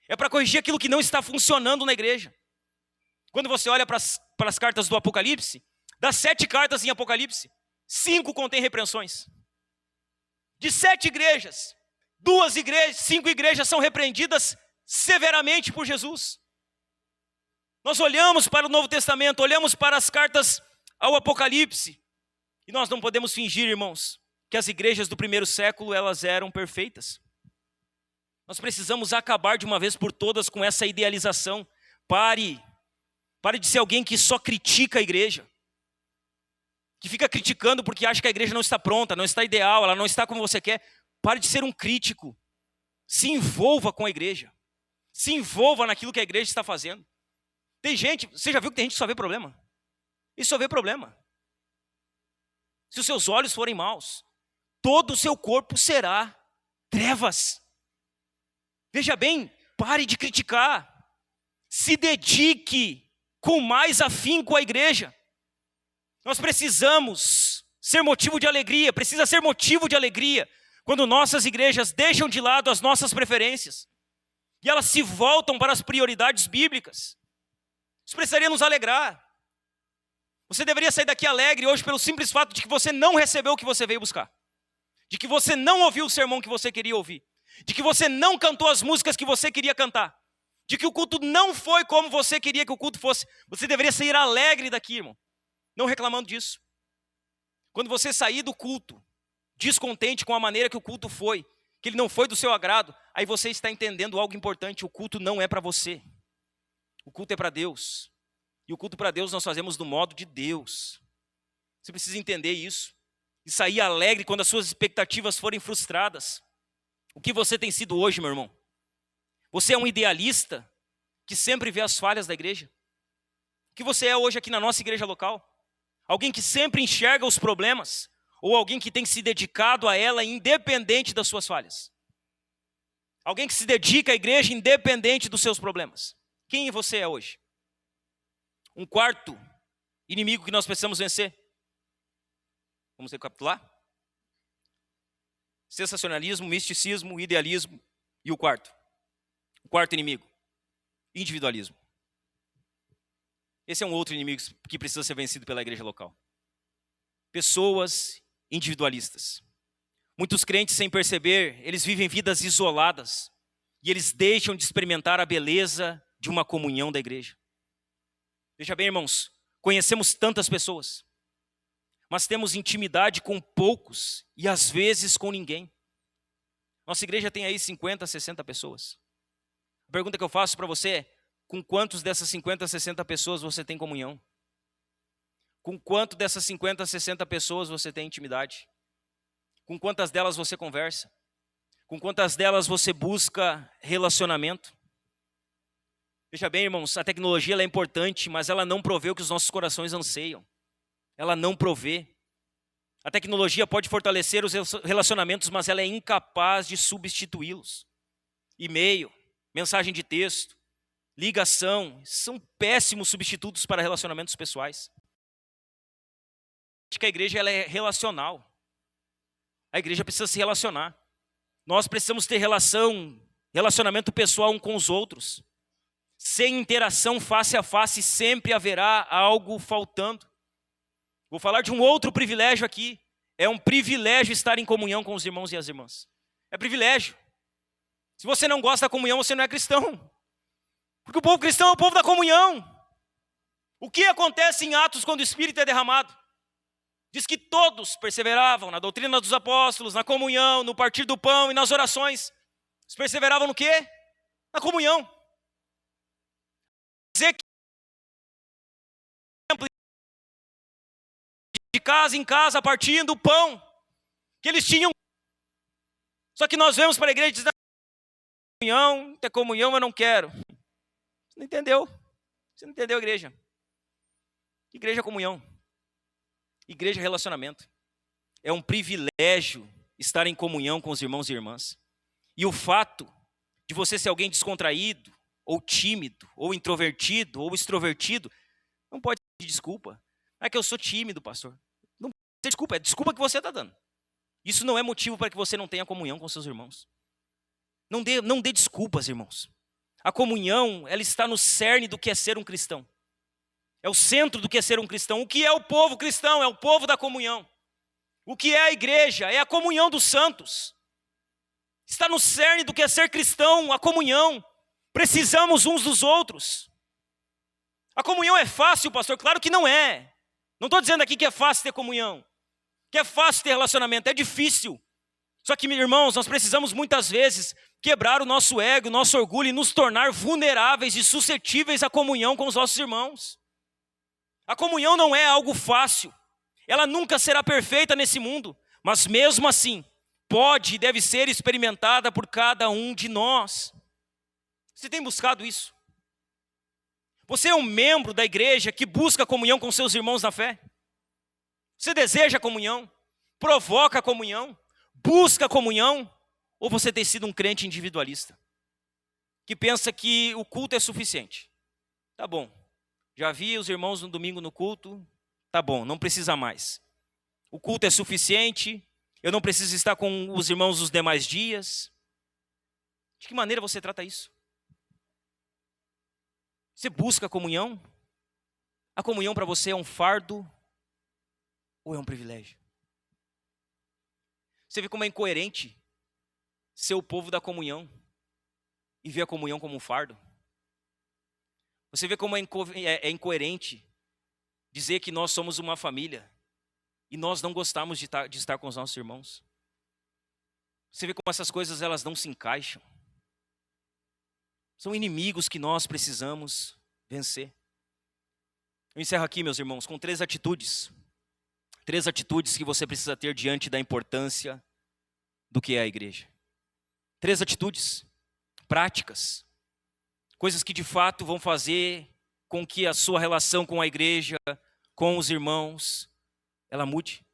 é para corrigir aquilo que não está funcionando na igreja. Quando você olha para as cartas do Apocalipse, das 7 cartas em Apocalipse, 5 contêm repreensões. De 7 igrejas, 5 igrejas são repreendidas severamente por Jesus. Nós olhamos para o Novo Testamento, olhamos para as cartas ao Apocalipse, e nós não podemos fingir, irmãos, que as igrejas do primeiro século, elas eram perfeitas. Nós precisamos acabar de uma vez por todas com essa idealização. Pare de ser alguém que só critica a igreja, que fica criticando porque acha que a igreja não está pronta, não está ideal, ela não está como você quer. Pare de ser um crítico. Se envolva com a igreja. Se envolva naquilo que a igreja está fazendo. Tem gente, você já viu que tem gente que só vê problema? E só vê problema. Se os seus olhos forem maus, todo o seu corpo será trevas. Veja bem, pare de criticar. Se dedique com mais afinco à igreja. Nós precisamos ser motivo de alegria, precisa ser motivo de alegria quando nossas igrejas deixam de lado as nossas preferências e elas se voltam para as prioridades bíblicas. Isso precisaria nos alegrar. Você deveria sair daqui alegre hoje pelo simples fato de que você não recebeu o que você veio buscar, de que você não ouviu o sermão que você queria ouvir, de que você não cantou as músicas que você queria cantar, de que o culto não foi como você queria que o culto fosse. Você deveria sair alegre daqui, irmão, não reclamando disso. Quando você sair do culto descontente com a maneira que o culto foi, que ele não foi do seu agrado, aí você está entendendo algo importante: o culto não é para você, o culto é para Deus, e o culto para Deus nós fazemos do modo de Deus. Você precisa entender isso, e sair alegre quando as suas expectativas forem frustradas. O que você tem sido hoje, meu irmão? Você é um idealista que sempre vê as falhas da igreja? O que você é hoje aqui na nossa igreja local? Alguém que sempre enxerga os problemas? Ou alguém que tem se dedicado a ela independente das suas falhas? Alguém que se dedica à igreja independente dos seus problemas? Quem você é hoje? Um quarto inimigo que nós precisamos vencer. Vamos recapitular? Sensacionalismo, misticismo, idealismo e o quarto inimigo, individualismo. Esse é um outro inimigo que precisa ser vencido pela igreja local. Pessoas individualistas. Muitos crentes, sem perceber, eles vivem vidas isoladas e eles deixam de experimentar a beleza de uma comunhão da igreja. Veja bem, irmãos, conhecemos tantas pessoas, mas temos intimidade com poucos e às vezes com ninguém. Nossa igreja tem aí 50, 60 pessoas. A pergunta que eu faço para você é: com quantos dessas 50, 60 pessoas você tem comunhão? Com quanto dessas 50, 60 pessoas você tem intimidade? Com quantas delas você conversa? Com quantas delas você busca relacionamento? Veja bem, irmãos, a tecnologia ela é importante, mas ela não provê o que os nossos corações anseiam. Ela não provê. A tecnologia pode fortalecer os relacionamentos, mas ela é incapaz de substituí-los. E-mail, mensagem de texto, ligação, são péssimos substitutos para relacionamentos pessoais. Acho que a igreja ela é relacional. A igreja precisa se relacionar. Nós precisamos ter relacionamento pessoal um com os outros. Sem interação face a face, sempre haverá algo faltando. Vou falar de um outro privilégio aqui. É um privilégio estar em comunhão com os irmãos e as irmãs. É privilégio. Se você não gosta da comunhão, você não é cristão. Porque o povo cristão é o povo da comunhão. O que acontece em Atos quando o Espírito é derramado? Diz que todos perseveravam na doutrina dos apóstolos, na comunhão, no partir do pão e nas orações. Eles perseveravam no quê? Na comunhão. Dizer que de casa em casa, partindo o pão que eles tinham. Só que nós vemos para a igreja e dizemos: ter comunhão eu não quero. Você não entendeu? Você não entendeu, igreja? Igreja é comunhão. Igreja é relacionamento. É um privilégio estar em comunhão com os irmãos e irmãs. E o fato de você ser alguém descontraído, ou tímido, ou introvertido, ou extrovertido, não pode ser desculpa. Não é que eu sou tímido, pastor. Não pode ser desculpa, é desculpa que você está dando. Isso não é motivo para que você não tenha comunhão com seus irmãos. Não dê desculpas, irmãos. A comunhão, ela está no cerne do que é ser um cristão. É o centro do que é ser um cristão. O que é o povo cristão? É o povo da comunhão. O que é a igreja? É a comunhão dos santos. Está no cerne do que é ser cristão, a comunhão. Precisamos uns dos outros. A comunhão é fácil, pastor? Claro que não é. Não estou dizendo aqui que é fácil ter comunhão, que é fácil ter relacionamento, é difícil. Só que, meus irmãos, nós precisamos muitas vezes quebrar o nosso ego, o nosso orgulho e nos tornar vulneráveis e suscetíveis à comunhão com os nossos irmãos. A comunhão não é algo fácil. Ela nunca será perfeita nesse mundo, mas mesmo assim, pode e deve ser experimentada por cada um de nós. Você tem buscado isso? Você é um membro da igreja que busca comunhão com seus irmãos na fé? Você deseja comunhão? Provoca comunhão? Busca comunhão? Ou você tem sido um crente individualista? Que pensa que o culto é suficiente. Tá bom, já vi os irmãos no domingo no culto, tá bom, não precisa mais. O culto é suficiente, eu não preciso estar com os irmãos os demais dias. De que maneira você trata isso? Você busca comunhão? A comunhão para você é um fardo ou é um privilégio? Você vê como é incoerente ser o povo da comunhão e ver a comunhão como um fardo? Você vê como é incoerente dizer que nós somos uma família e nós não gostamos de estar com os nossos irmãos? Você vê como essas coisas elas não se encaixam? São inimigos que nós precisamos vencer. Eu encerro aqui, meus irmãos, com 3 atitudes. 3 atitudes que você precisa ter diante da importância do que é a igreja. 3 atitudes práticas. Coisas que de fato vão fazer com que a sua relação com a igreja, com os irmãos, ela mude.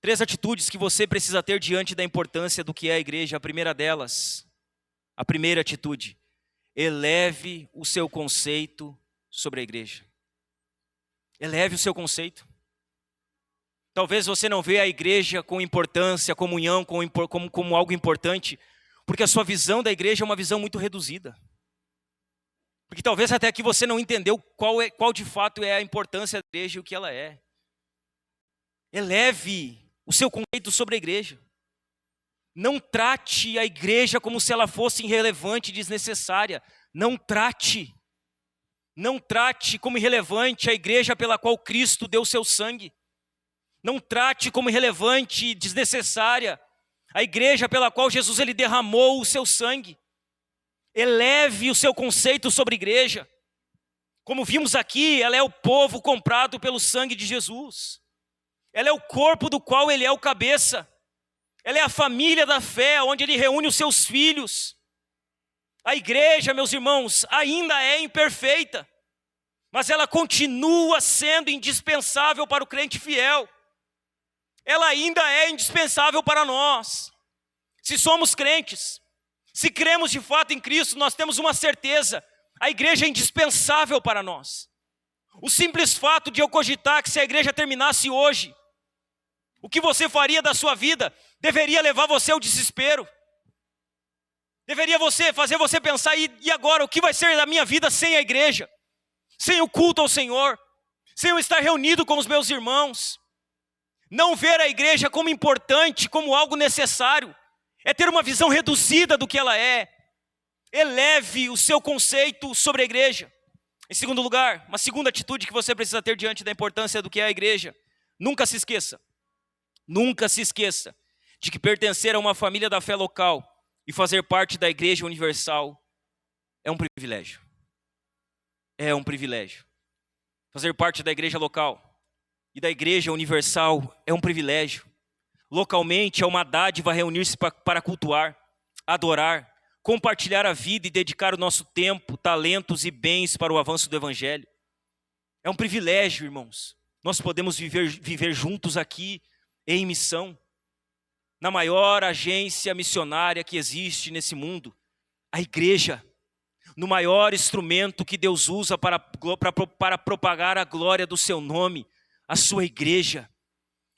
3 atitudes que você precisa ter diante da importância do que é a igreja. A primeira delas, a primeira atitude: eleve o seu conceito sobre a igreja. Eleve o seu conceito. Talvez você não vê a igreja com importância, a comunhão como algo importante, porque a sua visão da igreja é uma visão muito reduzida. Porque talvez até aqui você não entendeu qual de fato é a importância da igreja e o que ela é. Eleve o seu conceito sobre a igreja. Não trate a igreja como se ela fosse irrelevante e desnecessária. Não trate como irrelevante a igreja pela qual Cristo deu seu sangue. Não trate como irrelevante e desnecessária a igreja pela qual Jesus ele derramou o seu sangue. Eleve o seu conceito sobre a igreja. Como vimos aqui, ela é o povo comprado pelo sangue de Jesus. Ela é o corpo do qual ele é o cabeça. Ela é a família da fé, onde ele reúne os seus filhos. A igreja, meus irmãos, ainda é imperfeita, mas ela continua sendo indispensável para o crente fiel. Ela ainda é indispensável para nós. Se somos crentes, se cremos de fato em Cristo, nós temos uma certeza: a igreja é indispensável para nós. O simples fato de eu cogitar que se a igreja terminasse hoje, o que você faria da sua vida deveria levar você ao desespero. Deveria fazer você pensar, e agora, o que vai ser da minha vida sem a igreja? Sem o culto ao Senhor? Sem eu estar reunido com os meus irmãos? Não ver a igreja como importante, como algo necessário, é ter uma visão reduzida do que ela é. Eleve o seu conceito sobre a igreja. Em segundo lugar, uma segunda atitude que você precisa ter diante da importância do que é a igreja: nunca se esqueça de que pertencer a uma família da fé local e fazer parte da igreja universal é um privilégio. É um privilégio. Fazer parte da igreja local e da igreja universal é um privilégio. Localmente é uma dádiva reunir-se para cultuar, adorar, compartilhar a vida e dedicar o nosso tempo, talentos e bens para o avanço do evangelho. É um privilégio, irmãos. Nós podemos viver juntos aqui em missão, na maior agência missionária que existe nesse mundo, a igreja, no maior instrumento que Deus usa para propagar a glória do seu nome, a sua igreja.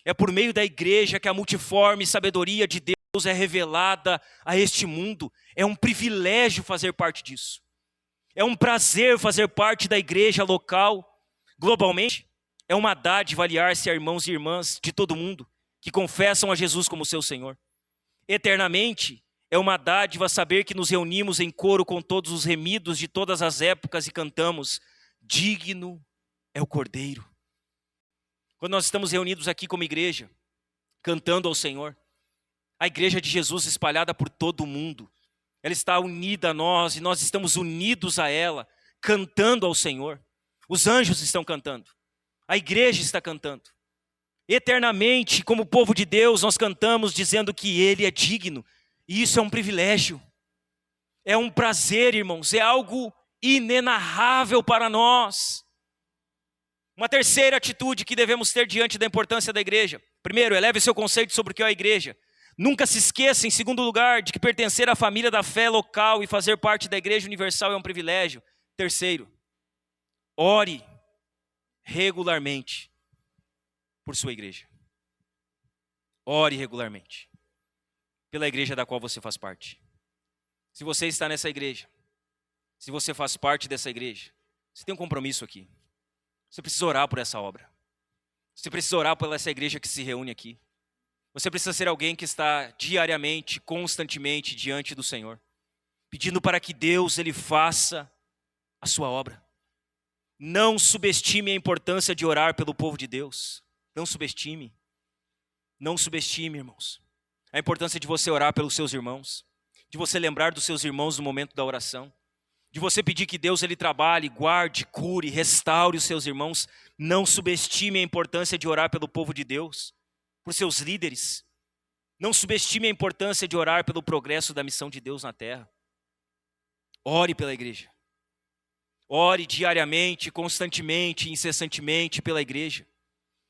É por meio da igreja que a multiforme sabedoria de Deus é revelada a este mundo. É um privilégio fazer parte disso. É um prazer fazer parte da igreja local, globalmente. É uma dádiva aliar-se a irmãos e irmãs de todo mundo que confessam a Jesus como seu Senhor. Eternamente, é uma dádiva saber que nos reunimos em coro com todos os remidos de todas as épocas e cantamos: digno é o Cordeiro. Quando nós estamos reunidos aqui como igreja, cantando ao Senhor, a igreja de Jesus espalhada por todo o mundo, ela está unida a nós e nós estamos unidos a ela, cantando ao Senhor. Os anjos estão cantando, a igreja está cantando. Eternamente, como povo de Deus, nós cantamos dizendo que Ele é digno. E isso é um privilégio, é um prazer, irmãos, é algo inenarrável para nós. Uma terceira atitude que devemos ter diante da importância da igreja. Primeiro, eleve seu conceito sobre o que é a igreja. Nunca se esqueça, em segundo lugar, de que pertencer à família da fé local e fazer parte da igreja universal é um privilégio. Terceiro, ore regularmente por sua igreja. Ore regularmente pela igreja da qual você faz parte. Se você está nessa igreja, se você faz parte dessa igreja, você tem um compromisso aqui. Você precisa orar por essa obra. Você precisa orar por essa igreja que se reúne aqui. Você precisa ser alguém que está diariamente, constantemente diante do Senhor, pedindo para que Deus Ele faça a sua obra. Não subestime a importância de orar pelo povo de Deus. Não subestime. Não subestime, irmãos, a importância de você orar pelos seus irmãos, de você lembrar dos seus irmãos no momento da oração, de você pedir que Deus Ele trabalhe, guarde, cure, restaure os seus irmãos. Não subestime a importância de orar pelo povo de Deus, por seus líderes. Não subestime a importância de orar pelo progresso da missão de Deus na terra. Ore pela igreja. Ore diariamente, constantemente, incessantemente pela igreja.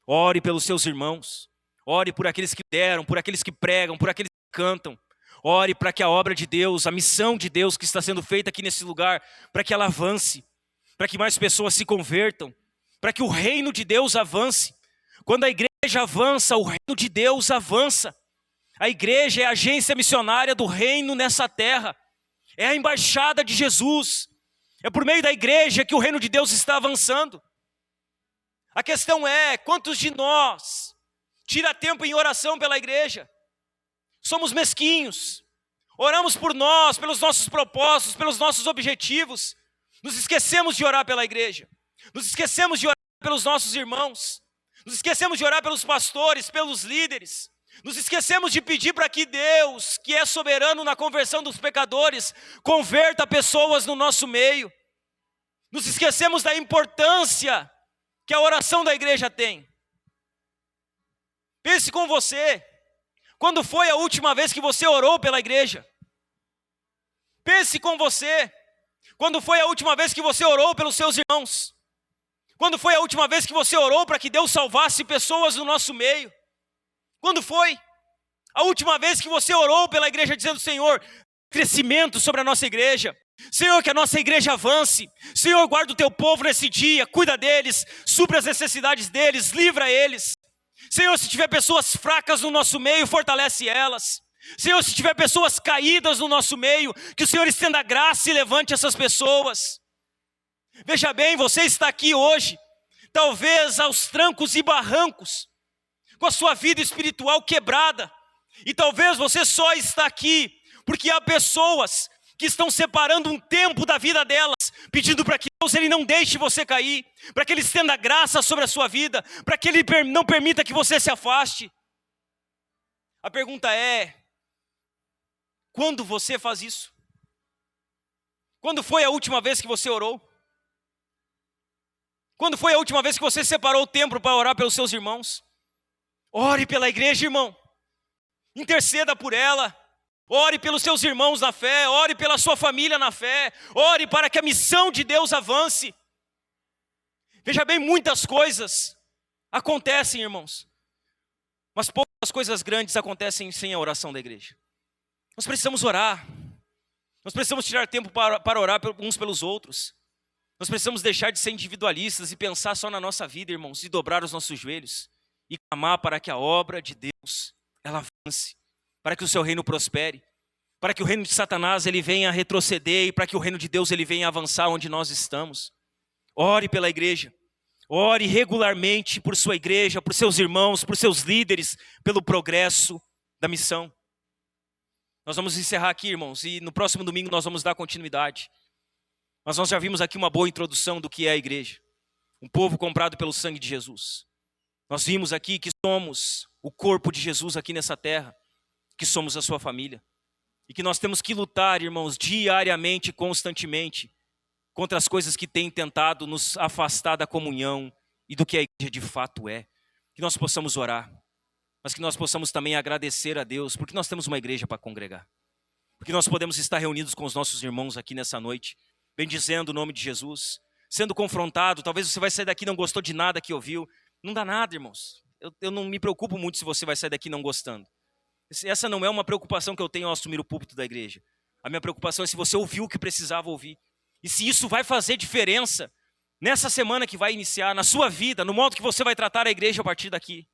Ore pelos seus irmãos. Ore por aqueles que deram, por aqueles que pregam, por aqueles que cantam. Ore para que a obra de Deus, a missão de Deus que está sendo feita aqui nesse lugar, para que ela avance, para que mais pessoas se convertam, para que o reino de Deus avance. Quando a igreja avança, o reino de Deus avança. A igreja é a agência missionária do reino nessa terra. É a embaixada de Jesus. É por meio da igreja que o reino de Deus está avançando. A questão é, quantos de nós tira tempo em oração pela igreja? Somos mesquinhos, oramos por nós, pelos nossos propósitos, pelos nossos objetivos, nos esquecemos de orar pela igreja, nos esquecemos de orar pelos nossos irmãos, nos esquecemos de orar pelos pastores, pelos líderes, nos esquecemos de pedir para que Deus, que é soberano na conversão dos pecadores, converta pessoas no nosso meio, nos esquecemos da importância que a oração da igreja tem. Pense com você. Quando foi a última vez que você orou pela igreja? Pense com você. Quando foi a última vez que você orou pelos seus irmãos? Quando foi a última vez que você orou para que Deus salvasse pessoas no nosso meio? Quando foi a última vez que você orou pela igreja dizendo: Senhor, crescimento sobre a nossa igreja. Senhor, que a nossa igreja avance. Senhor, guarda o teu povo nesse dia, cuida deles, supre as necessidades deles, livra eles. Senhor, se tiver pessoas fracas no nosso meio, fortalece elas. Senhor, se tiver pessoas caídas no nosso meio, que o Senhor estenda graça e levante essas pessoas. Veja bem, você está aqui hoje, talvez aos trancos e barrancos, com a sua vida espiritual quebrada. E talvez você só está aqui porque há pessoas que estão separando um tempo da vida delas, pedindo para que Deus Ele não deixe você cair, para que Ele estenda graça sobre a sua vida, para que Ele não permita que você se afaste. A pergunta é: quando você faz isso? Quando foi a última vez que você orou? Quando foi a última vez que você separou o tempo para orar pelos seus irmãos? Ore pela igreja, irmão. Interceda por ela. Ore pelos seus irmãos na fé, ore pela sua família na fé, ore para que a missão de Deus avance. Veja bem, muitas coisas acontecem, irmãos, Mas poucas coisas grandes acontecem sem a oração da igreja. Nós precisamos orar. Nós precisamos tirar tempo para orar uns pelos outros. Nós precisamos deixar de ser individualistas e pensar só na nossa vida, irmãos, e dobrar os nossos joelhos e clamar para que a obra de Deus ela avance, para que o seu reino prospere, para que o reino de Satanás ele venha retroceder e para que o reino de Deus ele venha avançar onde nós estamos. Ore pela igreja. Ore regularmente por sua igreja, por seus irmãos, por seus líderes, pelo progresso da missão. Nós vamos encerrar aqui, irmãos, e no próximo domingo nós vamos dar continuidade. Mas nós já vimos aqui uma boa introdução do que é a igreja. Um povo comprado pelo sangue de Jesus. Nós vimos aqui que somos o corpo de Jesus aqui nessa terra, que somos a sua família. E que nós temos que lutar, irmãos, diariamente, constantemente, contra as coisas que têm tentado nos afastar da comunhão e do que a igreja de fato é. Que nós possamos orar, mas que nós possamos também agradecer a Deus, porque nós temos uma igreja para congregar. Porque nós podemos estar reunidos com os nossos irmãos aqui nessa noite, bendizendo o nome de Jesus, sendo confrontado. Talvez você vai sair daqui e não gostou de nada que ouviu. Não dá nada, irmãos. Eu não me preocupo muito se você vai sair daqui não gostando. Essa não é uma preocupação que eu tenho ao assumir o púlpito da igreja. A minha preocupação é se você ouviu o que precisava ouvir. E se isso vai fazer diferença nessa semana que vai iniciar, na sua vida, no modo que você vai tratar a igreja a partir daqui.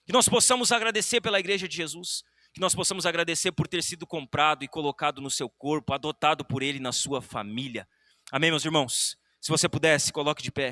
Que nós possamos agradecer pela igreja de Jesus. Que nós possamos agradecer por ter sido comprado e colocado no seu corpo, adotado por Ele na sua família. Amém, meus irmãos? Se você pudesse, coloque de pé.